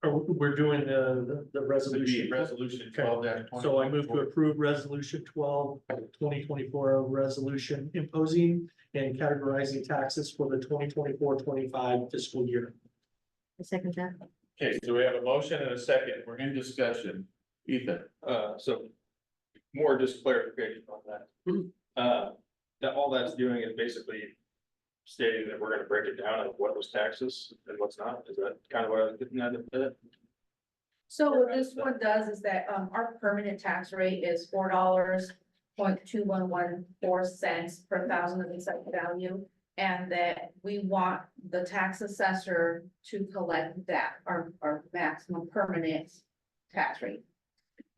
We're doing the resolution. Resolution Okay. 12-2024. So I move to approve resolution 12-2024, a resolution imposing and categorizing taxes for the 2024-25 fiscal year. I second that. Okay, so we have a motion and a second. We're in discussion. Ethan. So more just clarification on that. That all that's doing is basically stating that we're gonna break it down of what was taxes and what's not. Is that kind of what I was getting at? So what this one does is that, our permanent tax rate is $4.2114 per thousand of assessed value. And that we want the tax assessor to collect that, our maximum permanent tax rate.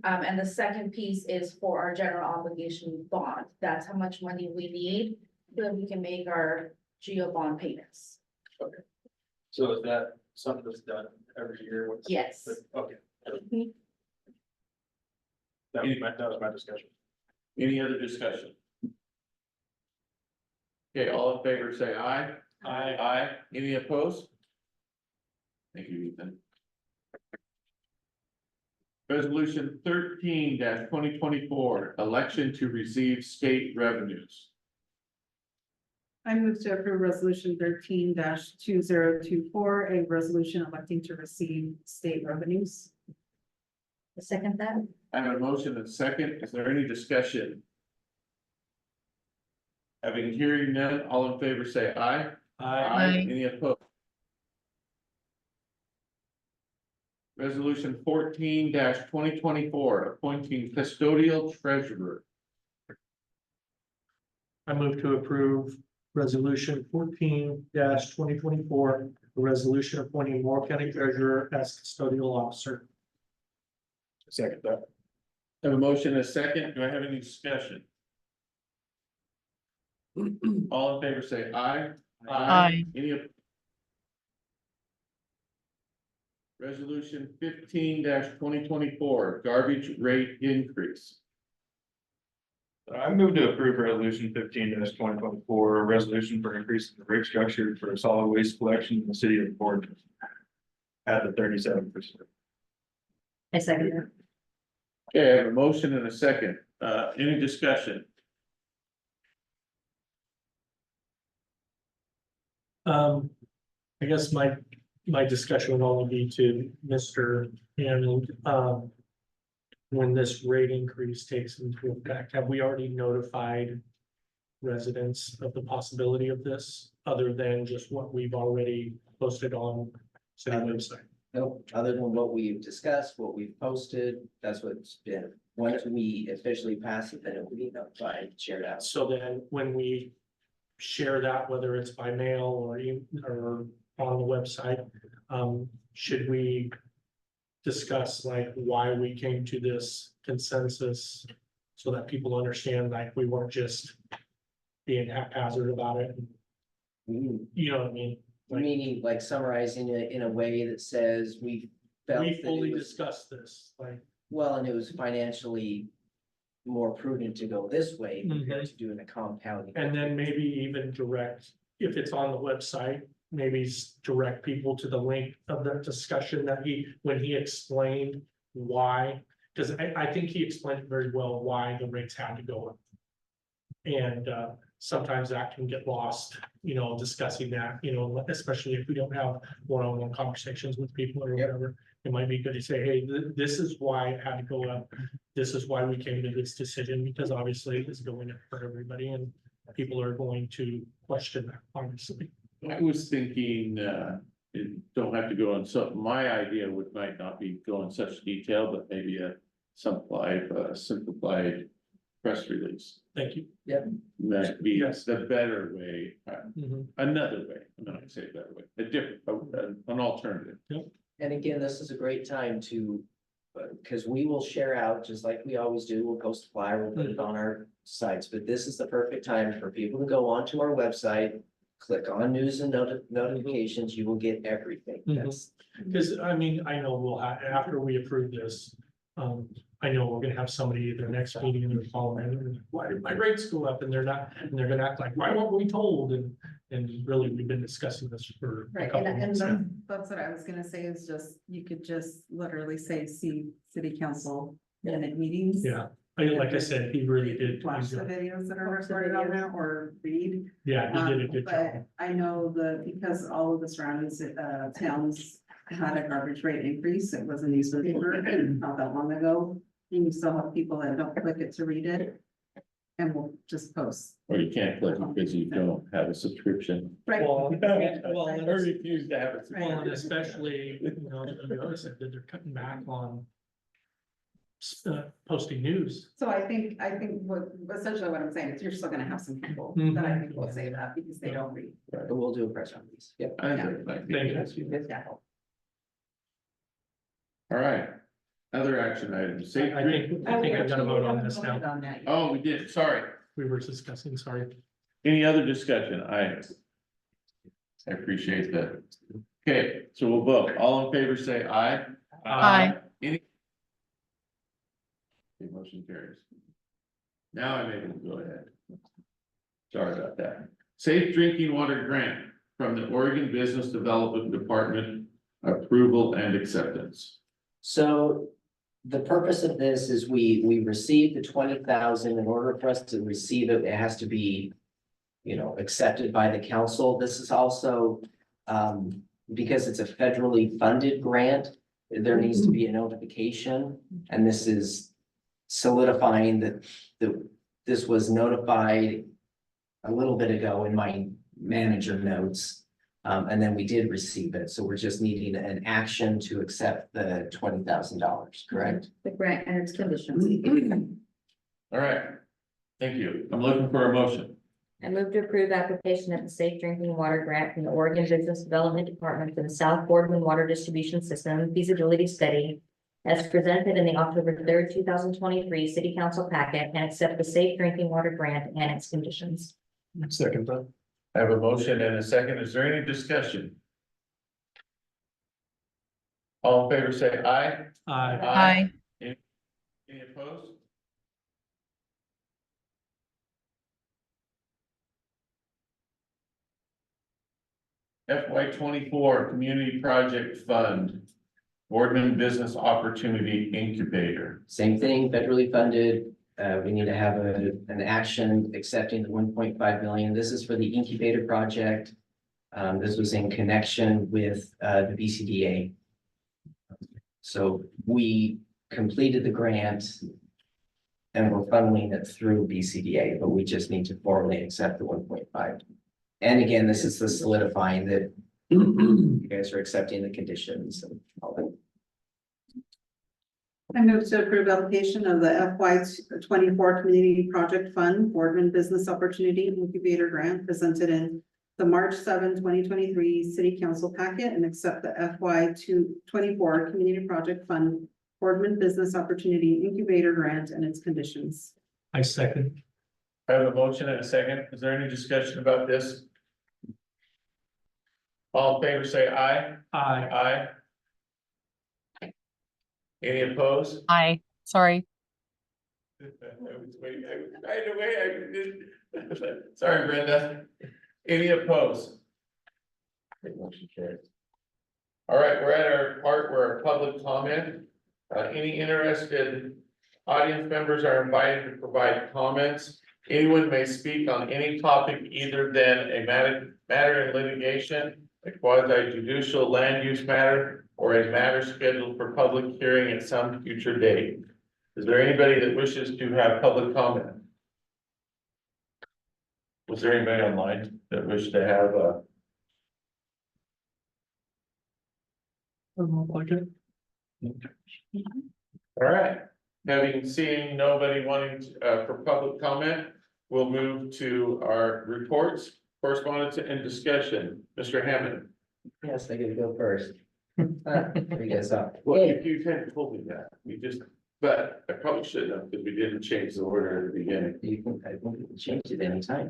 And the second piece is for our general obligation bond. That's how much money we need so that we can make our geo bond payments. So is that something that's done every year? Yes. Okay. Mhm. That was my discussion. Any other discussion? Okay, all in favor, say aye. Aye. Aye. Any opposed? Thank you, Ethan. Resolution 13-2024, election to receive state revenues. I move to approve resolution 13-2024, a resolution electing to receive state revenues. I second that. I have a motion and a second. Is there any discussion? Having hearing none, all in favor say aye. Aye. Any opposed? Resolution 14-2024, appointing custodial treasurer. I move to approve resolution 14-2024, a resolution appointing Morrow County Treasurer as custodial officer. Second that. I have a motion and a second. Do I have any discussion? All in favor say aye. Aye. Any? Resolution 15-2024, garbage rate increase. I move to approve resolution 15-2024, a resolution for increasing the rate structure for solid waste collection in the city of Boardman. At the 37%. I second that. Okay, I have a motion and a second. Any discussion? I guess my discussion would only be to Mr. Hammond, when this rate increase takes into effect, have we already notified residents of the possibility of this, other than just what we've already posted on city website? Nope, other than what we've discussed, what we've posted, that's what's been, once we officially pass it, then it will be notified, shared out. So then when we share that, whether it's by mail or on the website, should we discuss like why we came to this consensus so that people understand like we weren't just being haphazard about it? You know what I mean? Like, Meaning like summarizing it in a way that says we felt we that fully it was, discussed this, like, well, and it was financially more prudent to go this way compared Mhm. to doing a compounding. and then maybe even direct, if it's on the website, maybe direct people to the link of the discussion that when he explained why. Cause I think he explained very well why the rates had to go up. And sometimes that can get lost, discussing that, especially if we don't have one-on-one conversations with people or whatever. It might be good to say, hey, this is why it had to go up. This is why we came to this decision, because obviously it's going up for everybody and people are going to question that, obviously. I was thinking, it don't have to go on, so my idea might not be go in such detail, but maybe a simplified press release. Thank you. That'd be the better way, Mhm. another way, I'm not gonna say a better way, a different, an alternative. And again, this is a great time to, because we will share out, just like we always do, we'll post a flyer, we'll put it on our sites, but this is the perfect time for people to go onto our website. Click on news and notifications, you will get everything. Mhm. That's, Cause I mean, I know we'll have, after we approve this, I know we're gonna have somebody either next meeting and they're calling in, and why did my rates go up? And they're not, and they're gonna act like, why weren't we told? And really, we've been discussing this for a Right, couple and months now. that's what I was gonna say is just, you could just literally say, see city council minute meetings. Yeah, like I said, he really did. Watch the videos that are recorded on there or read. Yeah, he did a good job. But I know because all of the surrounding towns had a garbage rate increase, it was a newspaper not that long ago. And you still have people that don't click it to read it. And we'll just post. Or you can't click it because you don't have a subscription. Right. Well, Or refuse to have a subscription. Well, and especially, the notice that they're cutting back on posting news. So I think what essentially what I'm saying is you're still gonna have some people that I think will say that because they don't read. but we'll do a press release. Yep. I think it might be Thank good. you. All right, other action items, safe I drink. think I gotta vote on this now. On that. Oh, we did, sorry. We were discussing, sorry. Any other discussion? I appreciate that. Okay, so we'll vote. All in favor, say aye. Aye. Any? Okay, motion carries. Now I'm able to go ahead. Sorry about that. Safe drinking water grant from the Oregon Business Development Department, approval and acceptance. So the purpose of this is we received the 20,000. In order for us to receive it, it has to be, accepted by the council. This is also, because it's a federally funded grant, there needs to be a notification. And this is solidifying that this was notified a little bit ago in my manager notes. And then we did receive it, so we're just needing an action to accept the $20,000, correct? The grant and its conditions. All right, thank you. I'm looking for a motion. I move to approve application of the safe drinking water grant from the Oregon Business Development Department for the South Boardman Water Distribution System feasibility study as presented in the October 3rd, 2023 City Council packet, and accept the safe drinking water grant and its conditions. Second thought. I have a motion and a second. Is there any discussion? All in favor, say aye. Aye. Any opposed? FY 24 Community Project Fund, Boardman Business Opportunity Incubator. Same thing, federally funded. We need to have an action accepting the 1.5 million. This is for the incubator project. This was in connection with the BCDA. So we completed the grant and we're funneling it through BCDA, but we just need to formally accept the 1.5. And again, this is the solidifying that you guys are accepting the conditions and all that. I move to approve application of the FY 24 Community Project Fund Boardman Business Opportunity Incubator Grant presented in the March 7, 2023 City Council packet and accept the FY 24 Community Project Fund Boardman Business Opportunity Incubator Grant and its conditions. I second. I have a motion and a second. Is there any discussion about this? All in favor, say aye. Aye. Aye. Any opposed? Aye, sorry. I was waiting, sorry, Brenda. Any opposed? Motion carries. All right, we're at our part where our public comment. Any interested audience members are invited to provide comments. Anyone may speak on any topic other than a matter in litigation, a quasi judicial land use matter, or a matter scheduled for public hearing at some future date. Is there anybody that wishes to have public comment? Was there anybody online that wished to have All right, having seen nobody wanting for public comment, we'll move to our reports, correspondence and discussion. Mr. Hammond. Yes, I get to go first. There you guys are. Well, you kind of told me that, but I probably shouldn't have, because we didn't change the order at the beginning. I think you can change it anytime.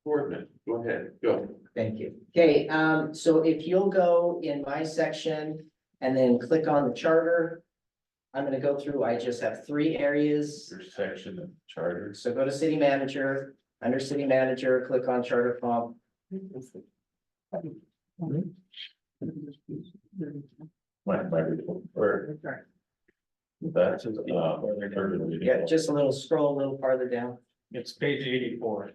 Boardman, go ahead, go. Thank you. Okay, so if you'll go in my section and then click on the charter. I'm gonna go through, I just have 3 areas. Your section of charter. So go to city manager, under city manager, click on charter pump. My report, or. That's, Yeah, just a little scroll a little farther down. It's page 84,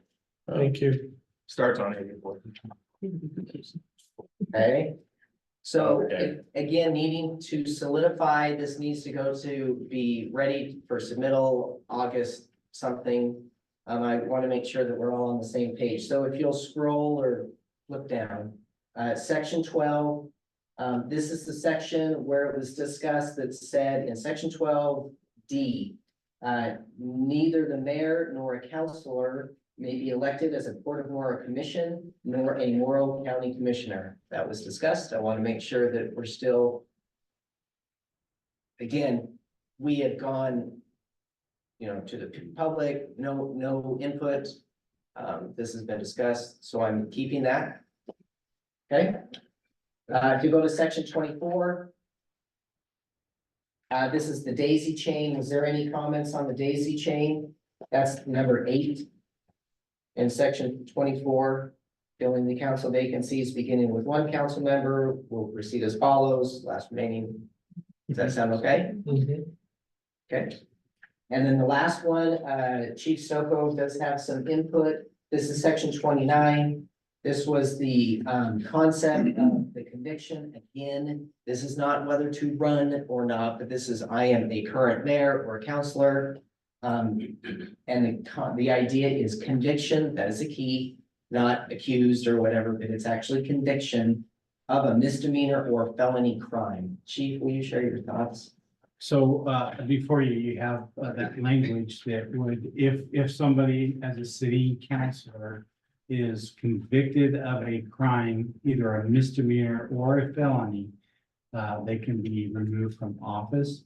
Thank you. starts on 84. Okay. So Okay. again, needing to solidify, this needs to go to be ready for submittal August something. I want to make sure that we're all on the same page. So if you'll scroll or look down, section 12. This is the section where it was discussed that said in section 12D, neither the mayor nor a councilor may be elected as a Port of Nora commission, nor a Morrow County commissioner. That was discussed. I want to make sure that we're still. Again, we have gone, to the public, no input. This has been discussed, so I'm keeping that. Okay. If you go to section 24. This is the daisy chain. Was there any comments on the daisy chain? That's number 8. In section 24, filling the council vacancies beginning with 1 council member will proceed as follows, last remaining. Does that sound okay? Okay. And then the last one, Chief Soko does have some input. This is section 29. This was the concept of the conviction. Again, this is not whether to run or not, but this is I am a current mayor or councilor. And the idea is conviction, that is a key, not accused or whatever, but it's actually conviction of a misdemeanor or felony crime. Chief, will you share your thoughts? So before you have that language that would, if somebody as a city councilor is convicted of a crime, either a misdemeanor or a felony, they can be removed from office.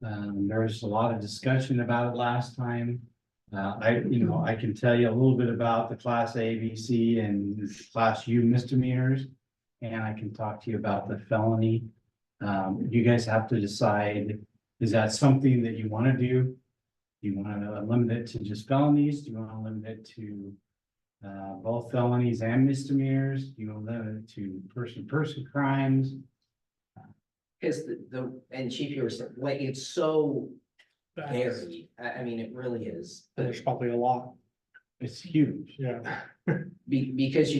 There's a lot of discussion about it last time. I can tell you a little bit about the class A, B, C and class U misdemeanors. And I can talk to you about the felony. You guys have to decide, is that something that you want to do? Do you want to limit it to just felonies? Do you want to limit it to both felonies and misdemeanors, you know, limit to person-to-person crimes. Cause and Chief, you were saying, like, it's so varied. I mean, it really is. There's probably a lot, It's huge. yeah. Because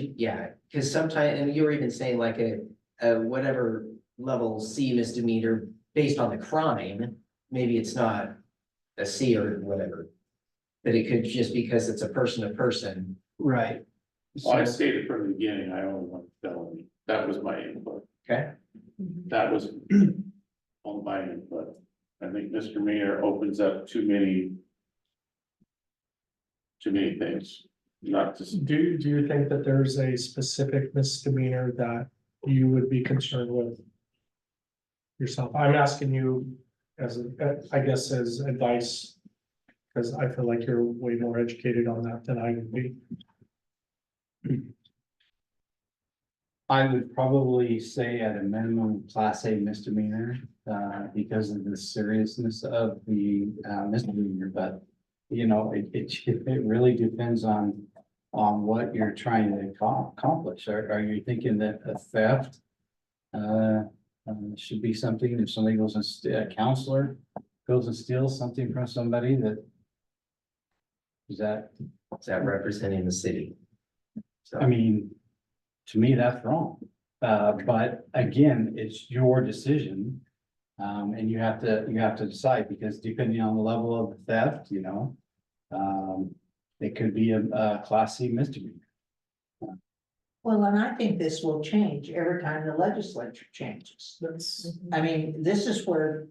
cause sometimes, and you were even saying like a whatever level C misdemeanor based on the crime, maybe it's not a C or whatever. But it could just because it's a person to person. Right. Well, I So- stated from the beginning, I only want felony. That was my input. Okay. That was on my input. I think misdemeanor opens up too many things, not to. Do you think that there's a specific misdemeanor that you would be concerned with? Yourself, I'm asking you as, I guess, as advice. Cause I feel like you're way more educated on that than I would be. I would probably say at a minimum, class A misdemeanor, because of the seriousness of the misdemeanor, but. You know, it really depends on what you're trying to accomplish. Are you thinking that a theft? Should be something if somebody goes and a counselor goes and steals something from somebody that. Is that representing the city? So. I mean, to me, that's wrong. But again, it's your decision. And you have to decide because depending on the level of the theft, you know. It could be a class C misdemeanor. Well, and I think this will change every time the legislature changes. I mean, this is where.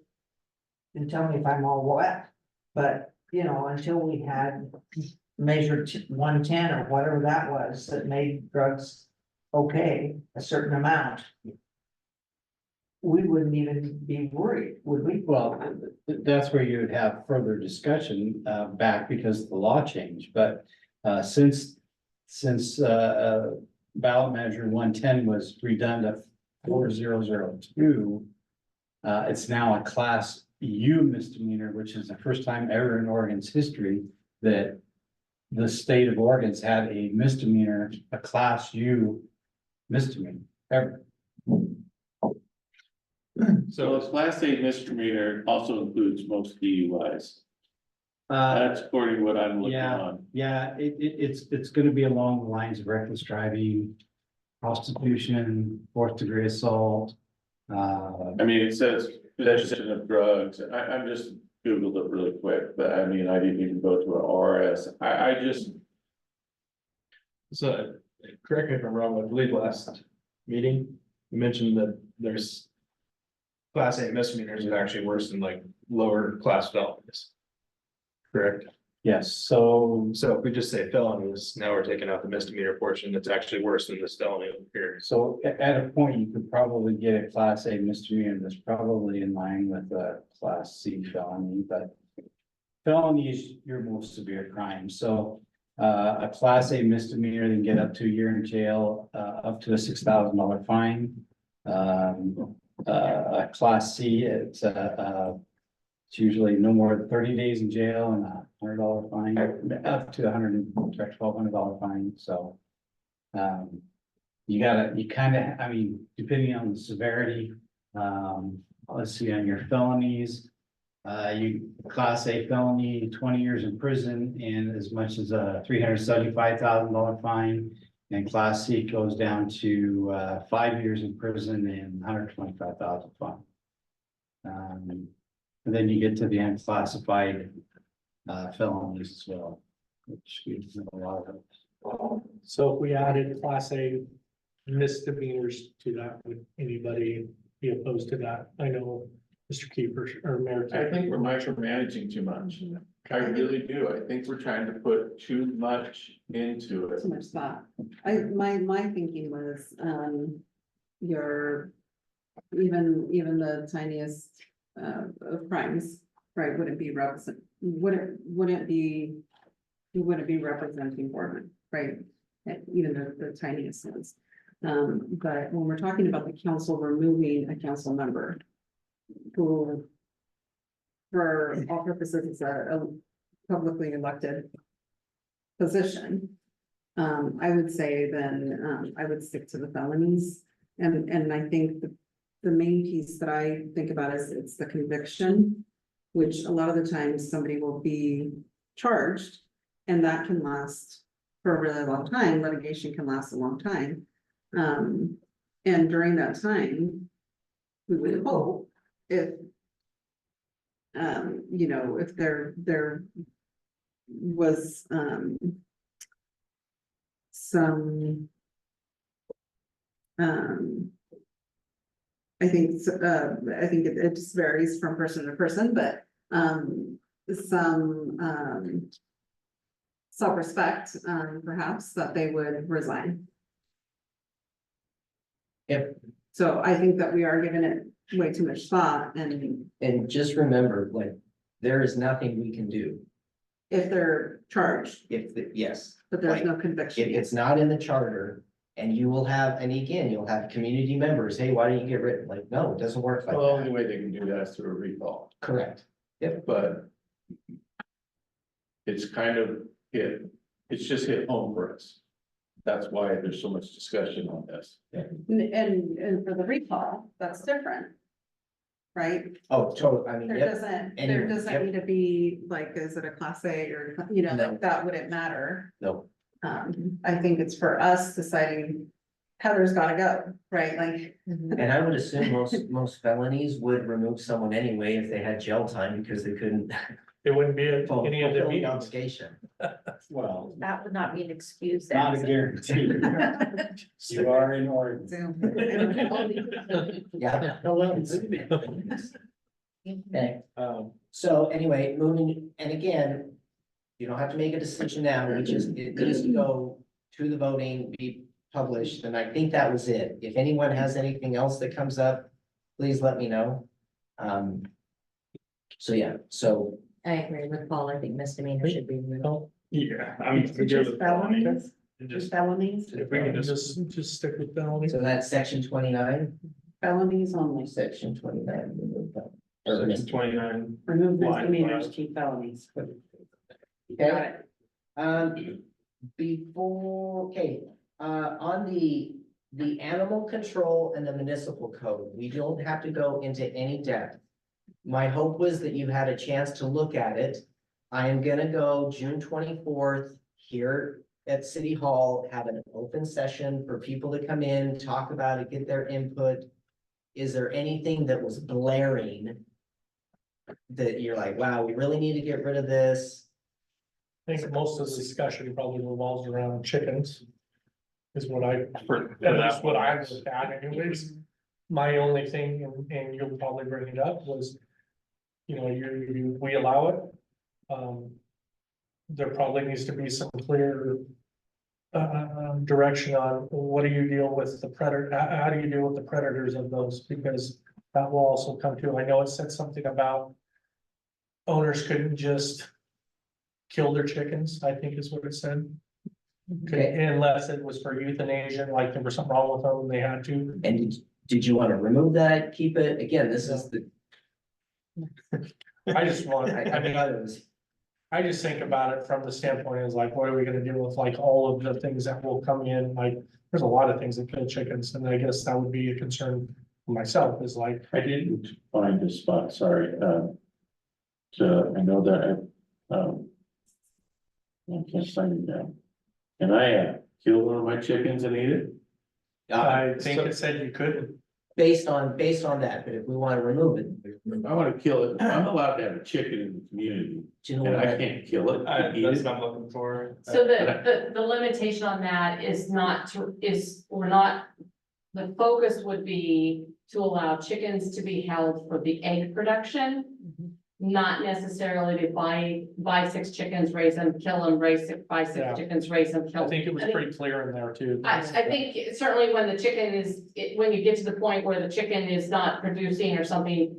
And tell me if I'm all wet, but you know, until we had measure 110 or whatever that was that made drugs okay, a certain amount. We wouldn't even be worried, would we? Well, that's where you would have further discussion back because the law changed, but since ballot measure 110 was redone to 4002. It's now a class U misdemeanor, which is the first time ever in Oregon's history that the state of Oregon's had a misdemeanor, a class U misdemeanor ever. So a class A misdemeanor also includes most DUIs. That's according to what I'm looking on. Yeah, it's gonna be along the lines of reckless driving, prostitution, fourth degree assault. I mean, it says possession of drugs. I'm just Googled it really quick, but I mean, I didn't even go to an RS. I just. So, correct me if I'm wrong, I believe last meeting, you mentioned that there's. Class A misdemeanors is actually worse than like lower class felonies. Correct? Yes, so if we just say felonies, now we're taking out the misdemeanor portion, that's actually worse than this felony over here. So at a point, you could probably get a class A misdemeanor that's probably in line with a class C felony, but. Felony is your most severe crime, so a class A misdemeanor, then get up to a year in jail, up to a $6,000 fine. A class C, it's usually no more than 30 days in jail and $100 fine, up to $1,200 fine, so. You kind of, I mean, depending on the severity, let's see, on your felonies. Class A felony, 20 years in prison and as much as a $375,000 fine. And class C goes down to 5 years in prison and $125,000 fine. And then you get to the unclassified felonies as well, which gives them a lot of. So if we added class A misdemeanors to that, would anybody be opposed to that? I know Mr. Kiefer or Mayor. I Kiefer. think we're micromanaging too much. I really do. I think we're trying to put too much into it. So much thought. My thinking was, your, even the tiniest, of crimes, right, wouldn't be representing Boardman, right? Even the tiniest ones. But when we're talking about the council removing a council member who, for all purposes, is a publicly elected position, I would say then, I would stick to the felonies. And I think the main piece that I think about is it's the conviction, which a lot of the times somebody will be charged, and that can last for a really long time. Litigation can last a long time. And during that time, we would hope if you know, if there was some I think it just varies from person to person, but some self-respect, perhaps that they would resign. Yep. So I think that we are giving it way too much thought, And just remember, like, there is nothing we can do if they're charged, yes. but there's like, no conviction. If it's not in the charter, and you will have, and again, you'll have community members, hey, why don't you get rid? Like, no, it doesn't work like Well, the only that. way they can do that is through a recall, Correct. Yep. but it's kind of it's just hit home for us. That's why there's so much discussion on this. And for the recall, that's different. Right? Oh, totally, I mean, There yep. doesn't, Anyway, there doesn't yep. need to be, like, is it a class A or, you know, No. like, that wouldn't matter. No, I think it's for us deciding Heather's gotta go, right? Like. and I would assume most felonies would remove someone anyway if they had jail time because they couldn't It wouldn't be any of the fulfill the meetings. obligation. Well, That would not be an excuse. not a guarantee. You are in Oregon. Yeah. Okay, so anyway, moving, and again, you don't have to make a decision now, it needs to go to the voting, be published, and I think that was it. If anyone has anything else that comes up, please let me know. So yeah, so I agree with Paul. I think misdemeanor should be removed. Yeah, I'm. Just felonies, just felonies, If we can just, Just stick with penalties. so that's section 29, felonies only, section 29. section 29, remove Line misdemeanors, five. keep felonies. Got Okay, it. on the animal control and the municipal code, we don't have to go into any depth. My hope was that you had a chance to look at it. I am gonna go June 24th here at City Hall, have an open session for people to come in, talk about it, get their input. Is there anything that was blaring that you're like, wow, we really need to get rid of this? I think most of the discussion probably revolves around chickens. Is what I, for that's that what I one. looked at anyways. My only thing, and you'll probably bring it up, was, you know, we allow it. There probably needs to be some clear direction on what do you deal with the predator, how do you deal with the predators of those, because that will also come to, I know it said something about owners couldn't just kill their chickens, I think is what it said. Okay. Unless it was for euthanasia, like there was something wrong with them, they had to. And did you want to remove that, keep it? Again, this is the. I just want, I I mean, mean, others. I just think about it from the standpoint is like, what are we gonna do with like all of the things that will come in, like, there's a lot of things that kill chickens, and I guess that would be a concern for myself, is like. I didn't find the spot, sorry, so I know that, I can't find it now. Can I, kill one of my chickens and eat it? I think it said you couldn't. Based on that, but if we want to remove it. I wanna kill it, I'm allowed to have a chicken in the community, Do you know and I what? can't kill it. eat That's it. what I'm looking for. So the limitation on that is the focus would be to allow chickens to be held for the egg production. Not necessarily to buy 6 chickens, raise them, kill them, buy 6 Yeah. chickens, raise them, kill I them. think it was pretty clear in there too. I think certainly when the chicken when you get to the point where the chicken is not producing or something,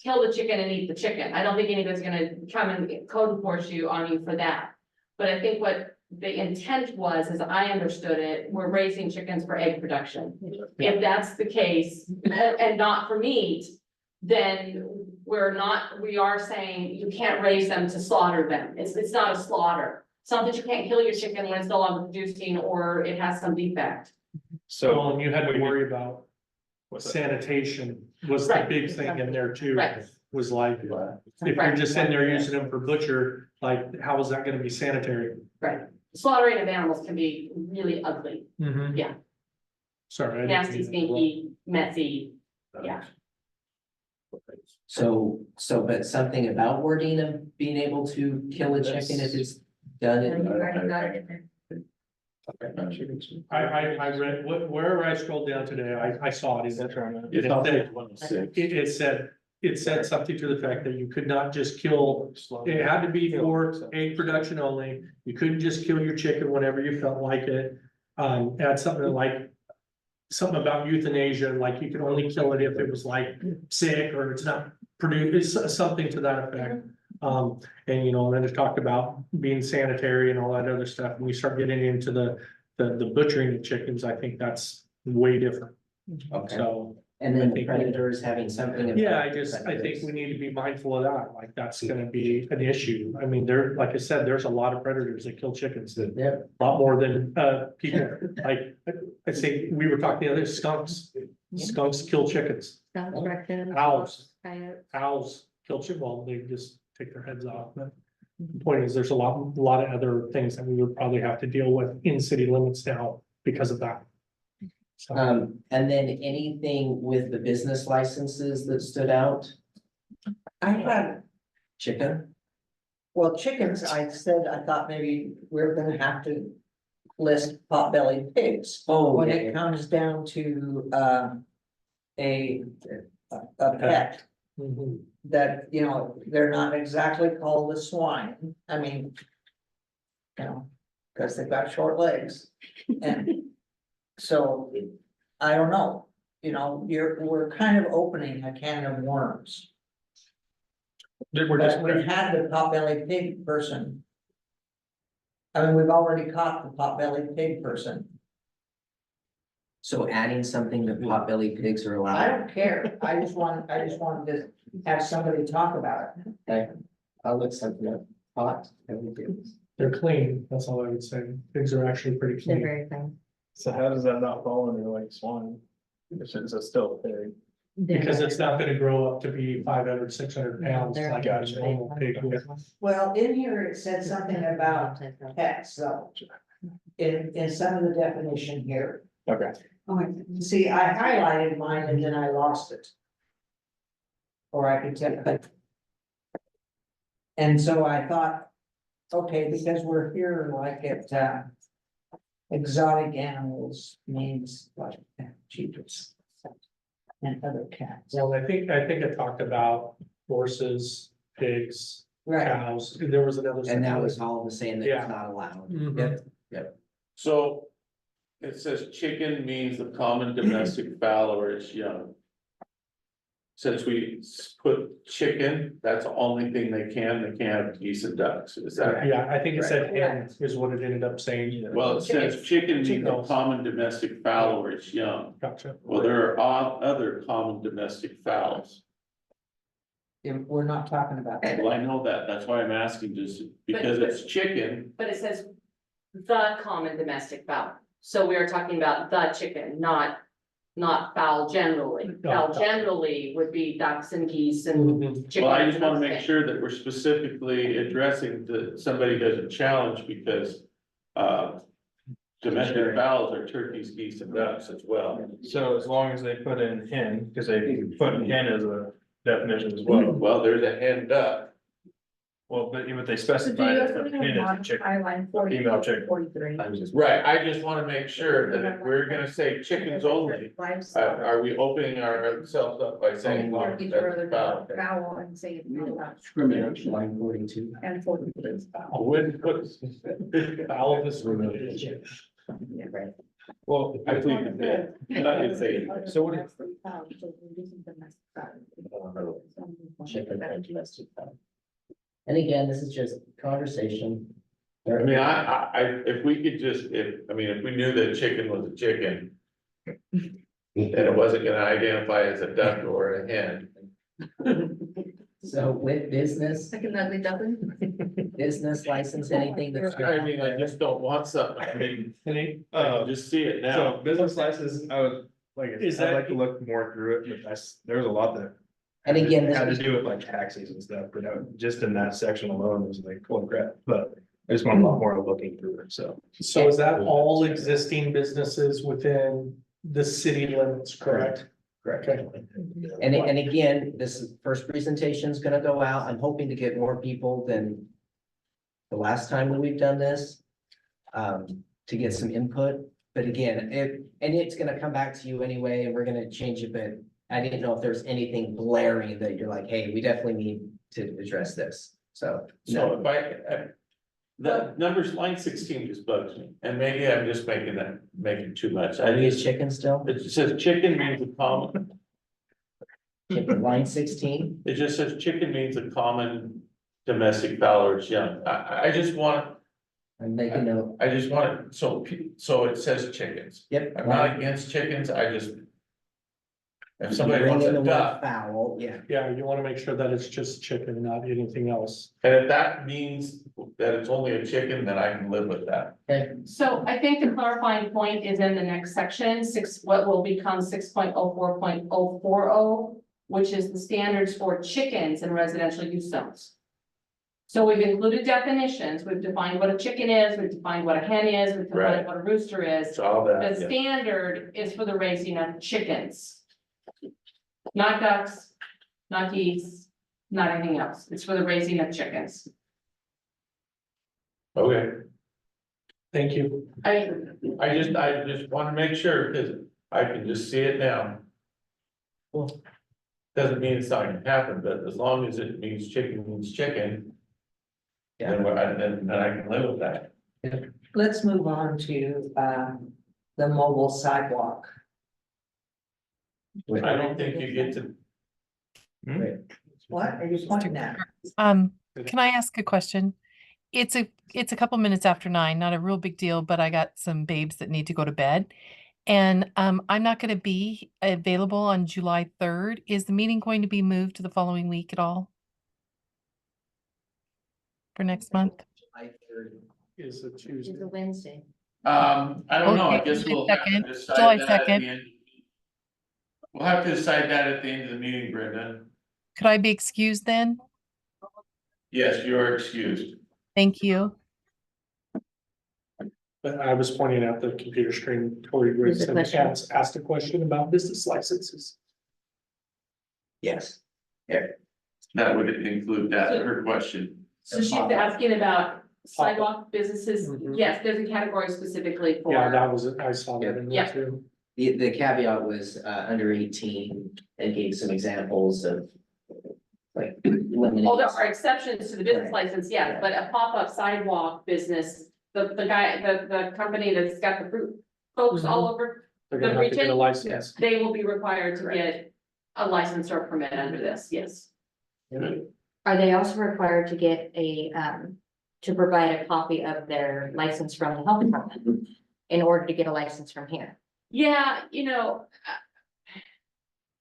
kill the chicken and eat the chicken. I don't think anybody's gonna come and code enforce you for that. But I think what the intent was, as I understood it, we're raising chickens for egg production. If that's the case, and not for meat, then we are saying you can't raise them to slaughter them. It's not a slaughter. something you can't kill your chicken when it's no longer producing or it has some defect. So, and you had to worry about What's that? sanitation was the Right. big thing in there too. Right. Was like, if you're Right. just in there using them for butcher, like, how is that gonna be sanitary? Right. Slaughtering of animals can be really ugly, Mhm. Yeah. Sorry. I didn't nasty, mean to stinky, messy. Yeah. So, but something about wording of being able to kill a chicken if it's done You in. already got it in there. I read, wherever I scrolled down today, I saw it. That's right. It said something to the fact that you could not just kill, it had to be for egg production only. You couldn't just kill your chicken whenever you felt like it. Add something like, something about euthanasia, like you could only kill it if it was like sick or it's not produced, it's something to that effect. And you know, then it talked about being sanitary and all that other stuff. When we start getting into the butchering of chickens, I think that's way different. Okay, So, and I then the think- predators having something. about yeah, I think we need to be mindful of that. Like, that's gonna be an issue. I mean, there, like I said, there's a lot of predators that kill chickens that Yep. a lot more than people. Like, I say, we were talking the other skunks. Skunks kill chickens. Sounds raccoons, Owls. coyotes. Owls kill chicken, well, they just take their heads off. But the point is, there's a lot of other things that we would probably have to deal with in city limits now because of that. So, And then anything with the business licenses that stood out, I had, chicken? well, chickens, I said, I thought maybe we're gonna have to list pot-bellied pigs. Oh, When yeah, it yeah. comes down to, a pet. mhm. That, you know, they're not exactly called a swine, I mean. You know, because they've got short legs, and so, I don't know, you know, we're kind of opening a can of worms. We're just, But we've had the pot-bellied pig person. I mean, we've already caught the pot-bellied pig person, So adding something that potbelly pigs are I allowed. don't care, I just wanted to have somebody talk about it. Okay, I'll look something up. Potbelly pigs. They're clean, that's all I would say. Pigs are actually pretty They're clean. very clean. so how does that not fall under like swine? It's still a pig. Because it's not gonna grow up to be 500, 600 pounds They're like Gotcha. a normal pig would. Well, in here it said something about pets, though. In some of the definition here, Okay. see, I highlighted mine and then I lost it. Or I could tell, but. And so I thought, okay, because we're here like at, exotic animals means like cheetahs. And other cats. Well, I think it talked about horses, pigs, Right, cows, there was another. And that was all the saying that Yeah. it's not allowed. Mhm. Yep. So it says chicken means the common domestic fowl or its young. Since we put chicken, that's the only thing they can't have geese and ducks, is that? Yeah, I think it said hen is what it ended up saying. Well, it says chicken means the common domestic fowl or its young. Gotcha. Well, there are other common domestic fowls. we're not talking about that. Well, I know that, that's why I'm asking, just because it's chicken, But it says the common domestic fowl. So we are talking about the chicken, not fowl generally. Fowl generally would be ducks and geese and Mhm. chickens. well, I just and wanna those make things. sure that we're specifically addressing that somebody doesn't challenge because. Domestic fowls are turkeys, geese and ducks as well. So as long as they put in hen, because they put in hen as a definition as well. Well, there's a hen duck. Well, but they So do specified you that also the hen is a want chicken. line 40, Female chicken. 43? Right, I just wanna make sure that if we're gonna say chickens only, are we opening ourselves up by saying? well, Turkeys that's or other fowl? fowl and say it's not allowed. Discrimination, line 42. And 43 is I fowl. wouldn't put fowl discrimination. Yeah, right. Well, I plead the fifth. I didn't say. So what is- Chicken and domestic fowl. And again, this is just conversation. I mean, if we could just, if we knew that chicken was a chicken. And it wasn't gonna identify as a duck or a hen. So with business, Like an ugly duckling. business license, anything that's. I mean, I just don't want something, I mean, I can just see it now. So business license, I would, like, Is I'd that- like to look more through it, but there's a lot that. And again, this Had to was- do with like taxes and stuff, but just in that section alone, it was like, holy crap, but I just want a lot more looking through it, so. So is that all existing businesses within the city limits, correct? Correct. Okay. And again, this is, first presentation is gonna go out. I'm hoping to get more people than the last time that we've done this. To get some input, but again, it's gonna come back to you anyway, and we're gonna change it, but I didn't know if there's anything glaring that you're like, hey, we definitely need to address this, so. So if the numbers, line 16 just bugs me, and maybe I'm just making too much. Are these chicken still? It says chicken means a common, Line 16? it just says chicken means a common domestic fowl or it's young. I just want, I'm making note. I just want it, so it says chickens. Yep. I'm not against chickens, I just. If somebody Bring wants in a the duck, word fowl, yeah. Yeah, you wanna make sure that it's just chicken, not anything else. and if that means that it's only a chicken, then I can live with that. So I think the clarifying point is in the next section, what will become 6.04.040, which is the standards for chickens in residential use zones. So we've included definitions, we've defined what a chicken is, we've defined what a hen is, we've Right. defined what a rooster is. It's all that, The yeah. standard is for the raising of chickens. Not ducks, not geese, not anything else. It's for the raising of chickens. Okay, Thank you. I I just wanna make sure, cause I can just see it now. Well, doesn't mean it's not gonna happen, but as long as it means chicken. Yeah. Then I can live with that. Let's move on to, the mobile sidewalk. I don't think you get to. What are you pointing at? Can I ask a question? It's a couple minutes after 9, not a real big deal, but I got some babes that need to go to bed. And I'm not gonna be available on July 3rd. Is the meeting going to be moved to the following week at all? For next month? Is it It's Tuesday? a Wednesday. I don't know, I Okay, guess we'll have to July decide that at the 2nd. end. We'll have to decide that at the end of the meeting, Brenda. Could I be excused then? Yes, you're excused. Thank you. But I was pointing out the computer screen, Tori There's a Griggs question. asked a question about business licenses. Yes. That would include that, her question. So she's asking about sidewalk businesses. Mhm. Yes, there's a category specifically for. Yeah, that was, I saw that in there Yeah. too. The caveat was, under 18 and gave some examples of. Like. limiting- Oh, there are exceptions to the business Right. license, yes, but a pop-up sidewalk business, the company that's got the fruit folks all over, They're gonna The have to get a retail- license. they will be required to get a license or permit under this, yes. Are they also required to get to provide a copy of their license from the health department in order to get a license from here? Yeah,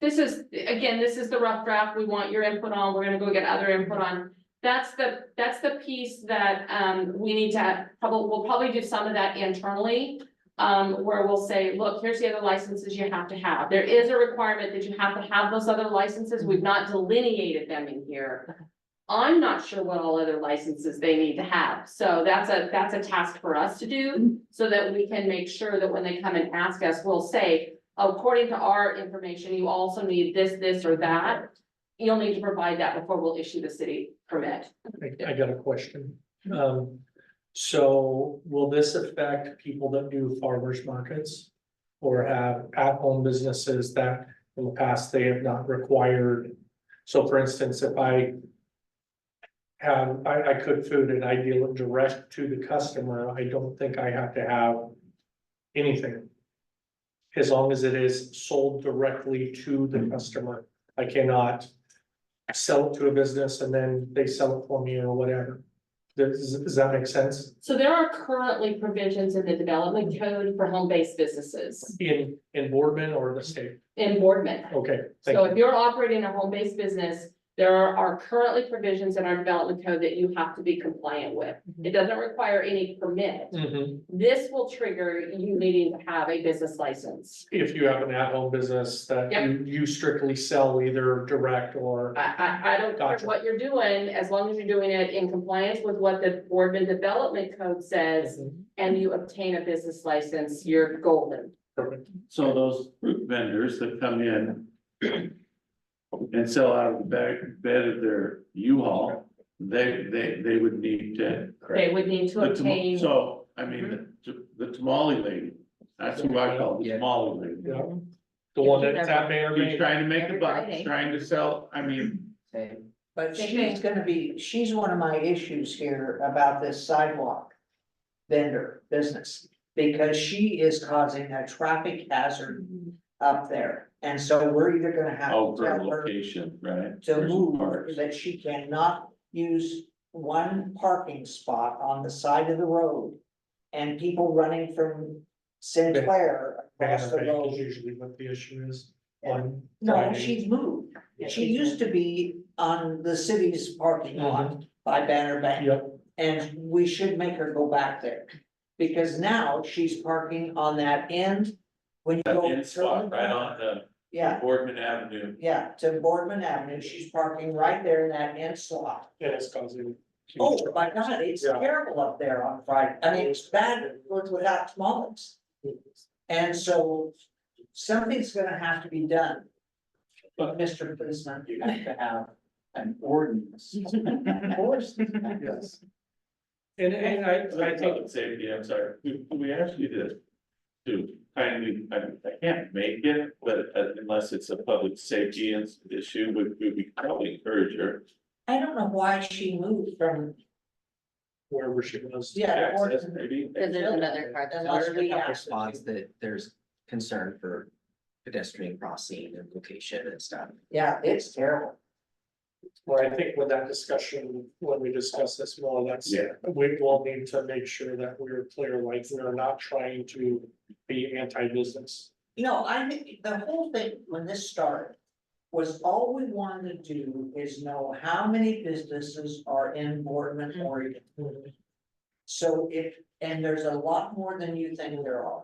this is the rough draft we want your input on, we're gonna go get other input on. That's the piece that, we need to, we'll probably do some of that internally. Where we'll say, look, here's the other licenses you have to have. There is a requirement that you have to have those other licenses. We've not delineated them in here. I'm not sure what all other licenses they need to have. So that's a task for us to do so that we can make sure that when they come and ask us, we'll say, according to our information, you also need this, or that. You'll need to provide that before we'll issue the city permit. I got a question. So will this affect people that do farmers markets? Or have at-home businesses that in the past they have not required? So for instance, if I cook food and I deal it direct to the customer, I don't think I have to have anything. As long as it is sold directly to the customer, I cannot sell it to a business and then they sell it for me or whatever. Does that make sense? So there are currently provisions in the development code for home-based businesses In Boardman or the state? in Boardman. Okay, thank So you. if you're operating a home-based business, There are currently provisions in our development code that you have to be compliant with. It doesn't require any permit. This will trigger you needing to have a business license. If you have an at-home business that you strictly sell either direct or. I don't care Gotcha. what you're doing, as long as you're doing it in compliance with what the Boardman Development Code says, and you obtain a business license, you're golden. Perfect. So those fruit vendors that come in and sell out of the bed of their U-Haul, they would need to. They would need to obtain. So, I mean, the tamale lady, that's who I call the tamale lady. Yeah. The one that's at Mayor She's May. trying to make a Every buck, Friday. trying to sell, I mean, But Same she's gonna be, she's one of my issues here about this sidewalk vendor business. Because she is causing a traffic hazard up there. And so we're either gonna have to over tell her location, right? to There's move, parts. that she cannot use one parking spot on the side of the road. And people running from Sinclair across the Banner Bank is road. usually what the issue is. on No, Friday. she's moved. She used to be on the city's parking lot by Banner Bank. Yep, And we should make her go back there. Because now she's parking on that end. When you go. In spot, right on the Yeah, Boardman Avenue. yeah, to Boardman Avenue. She's parking right there in that end slot. it is causing. Oh, my God, it's Yeah. terrible up there on Friday. I mean, it's bad without tamales. And so something's gonna have to be done. But Mr. Policeman, you have to have an ordinance. Enforced. Yes. And I think, Safety, I'm sorry, we asked you to kindly, I can't make it, but unless it's a public safety issue, we probably encourage her. I don't know why she moved from, wherever she was. yeah. Access, maybe. Because there's another car. Unless we have. Response that there's concern for pedestrian crossing and location and stuff. Yeah, it's terrible. Well, I think with that discussion, when we discuss this more, that's, Yeah. we will need to make sure that we're clear, like, we're not trying to be anti-business. You know, I think the whole thing, when this started, was all we wanted to do is know how many businesses are in Boardman, Oregon. So if, and there's a lot more than you think there are.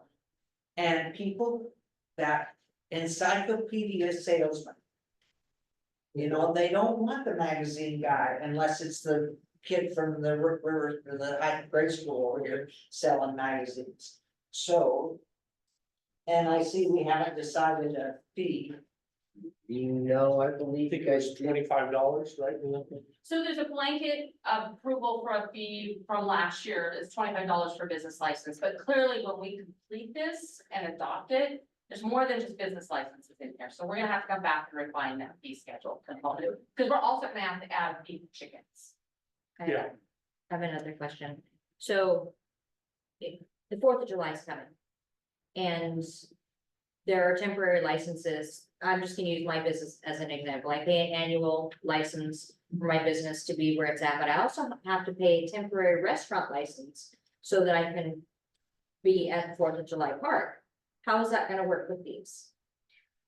And people that encyclopedia salesman. You know, they don't want the magazine guy unless it's the kid from the river, or the high grade school over here selling magazines. So. And I see we haven't decided a fee. You know, I I believe think you it guys was $25, right? So there's a blanket approval for a fee from last year, it's $25 for business license, but clearly when we complete this and adopt it. There's more than just business licenses in here, so we're gonna have to come back and refine that fee schedule component, because we're also gonna have to add beef chickens. I Yeah. have another question. So the 4th of July is coming. And there are temporary licenses. I'm just gonna use my business as an example. I pay an annual license for my business to be where it's at, but I also have to pay a temporary restaurant license so that I can be at 4th of July Park. How is that gonna work with these?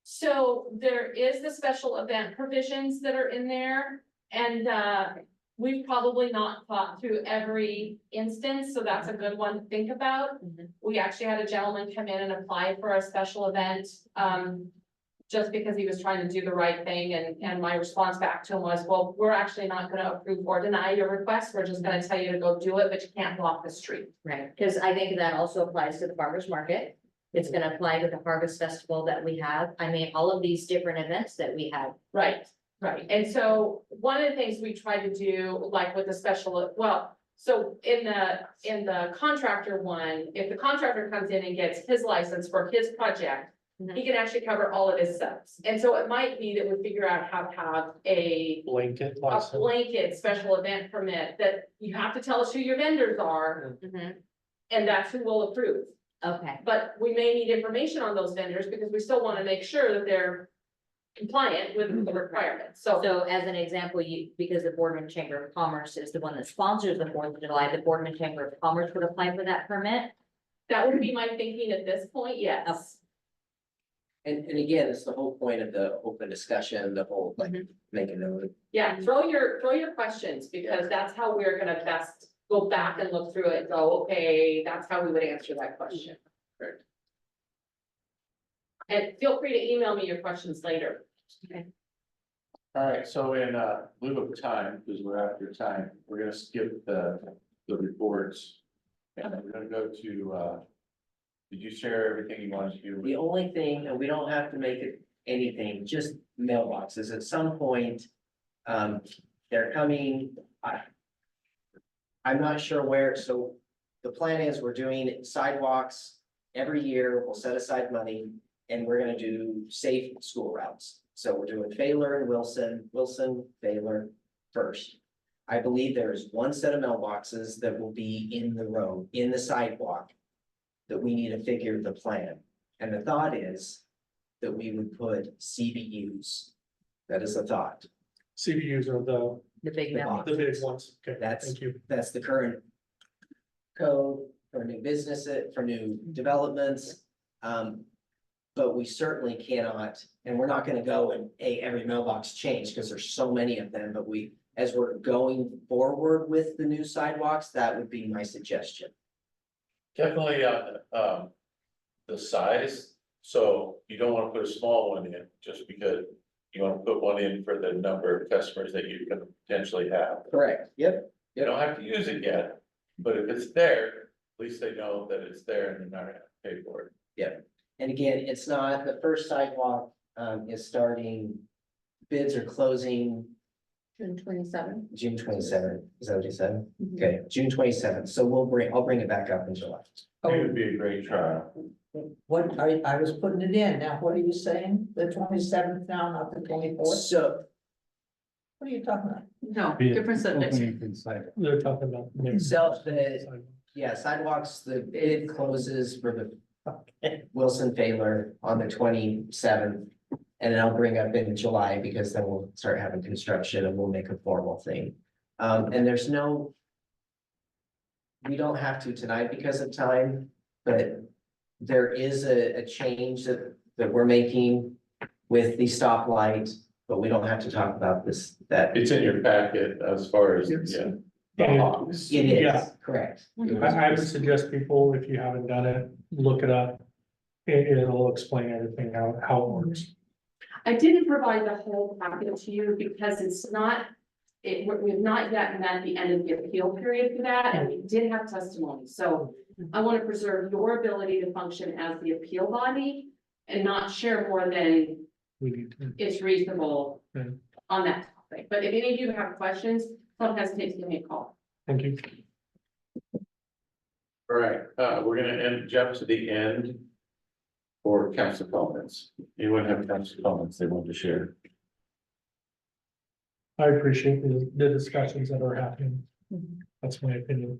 So there is the special event provisions that are in there, and we've probably not thought through every instance, so that's a good one to think about. We actually had a gentleman come in and apply for a special event, just because he was trying to do the right thing, and my response back to him was, well, we're actually not gonna approve or deny your request, we're just gonna tell you to go do it, but you can't block the street. Right, because I think that also applies to the farmer's market. It's gonna apply to the harvest festival that we have. I mean, all of these different events that we have. Right, right, and so one of the things we try to do, like with the special, well, so in the contractor one, if the contractor comes in and gets his license for his project. He can actually cover all of his subs, and so it might be that we figure out how to have a Blanket license. blanket special event permit that you have to tell us who your vendors are, and that's who will approve. Okay, But we may need information on those vendors because we still want to make sure that they're compliant with the requirements, so. so as an example, because the Boardman Chamber of Commerce is the one that sponsors the 4th of July, the Boardman Chamber of Commerce would apply for that permit. That would be my thinking at this point, yes. And again, it's the whole point of the open discussion, the whole like Mhm. making note. Yeah, throw your questions, because that's how we're gonna best go back and look through it and go, okay, that's how we would answer that question. Correct. And feel free to email me your questions later. All right, so in lieu of time, because we're after time, we're gonna skip the reports. And we're gonna go to, did you share everything you wanted to do? The only thing, and we don't have to make it anything, just mailboxes, at some point, they're coming, I'm not sure where, so the plan is we're doing sidewalks every year, we'll set aside money, and we're gonna do safe school routes. So we're doing Baylor and Wilson, Baylor first. I believe there is one set of mailboxes that will be in the road, in the sidewalk, that we need to figure the plan. And the thought is that we would put CBUs. That is the thought. CBUs are The big The mouth. the big ones. Okay, That's, thank you. that's the current code for new businesses, for new developments. But we certainly cannot, and we're not gonna go and, every mailbox change, because there's so many of them, but as we're going forward with the new sidewalks, that would be my suggestion. Definitely the size, so you don't wanna put a small one in, just because you wanna put one in for the number of customers that you can potentially have. Correct, yep. You don't have to use it yet, but if it's there, at least they know that it's there and they're not gonna pay for it. Yep. And again, it's not, the first sidewalk is starting, bids are closing June 27th. June 27th. Is that what you said? Mhm. Okay, June 27th. So I'll bring it back up in July. It would be a great trial. What, I was putting it in, now what are you saying, the 27th now, not the 24th? So What are you talking about? No, Bid different subject. opening for the site. They're talking about. So yeah, sidewalks, the bid closes for the Wilson Failer on the 27th. And then I'll bring up in July, because then we'll start having construction and we'll make a formal thing. And there's no. We don't have to tonight because of time, but there is a change that we're making with the stoplight, but we don't have to talk about this, that. It's in your packet as far as, Yes. yeah. And Box. It Yeah. is, correct. I would suggest people, if you haven't done it, look it up. It'll explain everything, how it works. I didn't provide the whole packet to you because it's not, we've not yet met the end of the appeal period for that, and we did have testimony, so I want to preserve your ability to function as the appeal body and not share more than We need to. is reasonable Okay. on that topic. But if any of you have questions, don't hesitate to give me a call. Thank you. All right, we're gonna jump to the end. For council comments. Anyone have council comments they want to share? I appreciate the discussions that are happening. That's my opinion.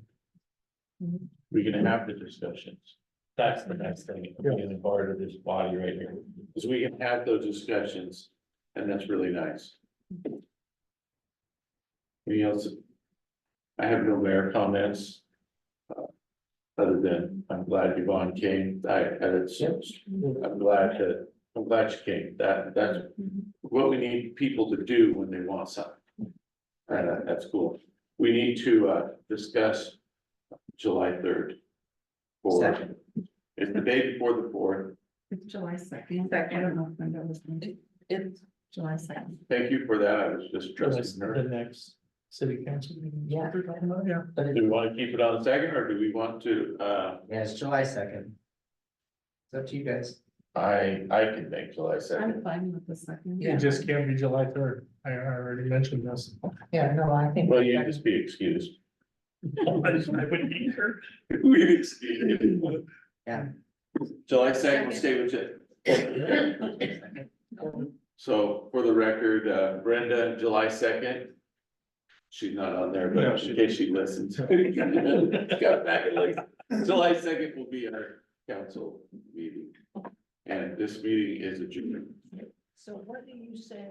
We're gonna have the discussions. That's the next thing, being a part of this body right here, is we can have those discussions, and that's really nice. Anything else? I have no mayor comments. Other than, I'm glad Yvonne came, I'm glad she came, that's what we need people to do when they want something. That's cool. We need to discuss July 3rd. Second. It's the day before the 4th. It's July 2nd. I don't know if Brenda was going to. It's July 2nd. Thank you for that, I was just trusting The her. next city council meeting. Yeah. Yeah. But Do we want to keep it on the second, or do we want to, Yeah, it's July 2nd. It's up to you guys. I can make July 2nd. I'm fine with the second. It just can't be July 3rd. I already mentioned this. yeah, no, I think. Well, you just be excused. I wouldn't be here. We excused you. Yeah. July 2nd, we'll stay with it. So for the record, Brenda, July 2nd. She's not on there, No, but she- in case she listens. Got back and like, July 2nd will be our council meeting. And this meeting is adjourned. So what do you say?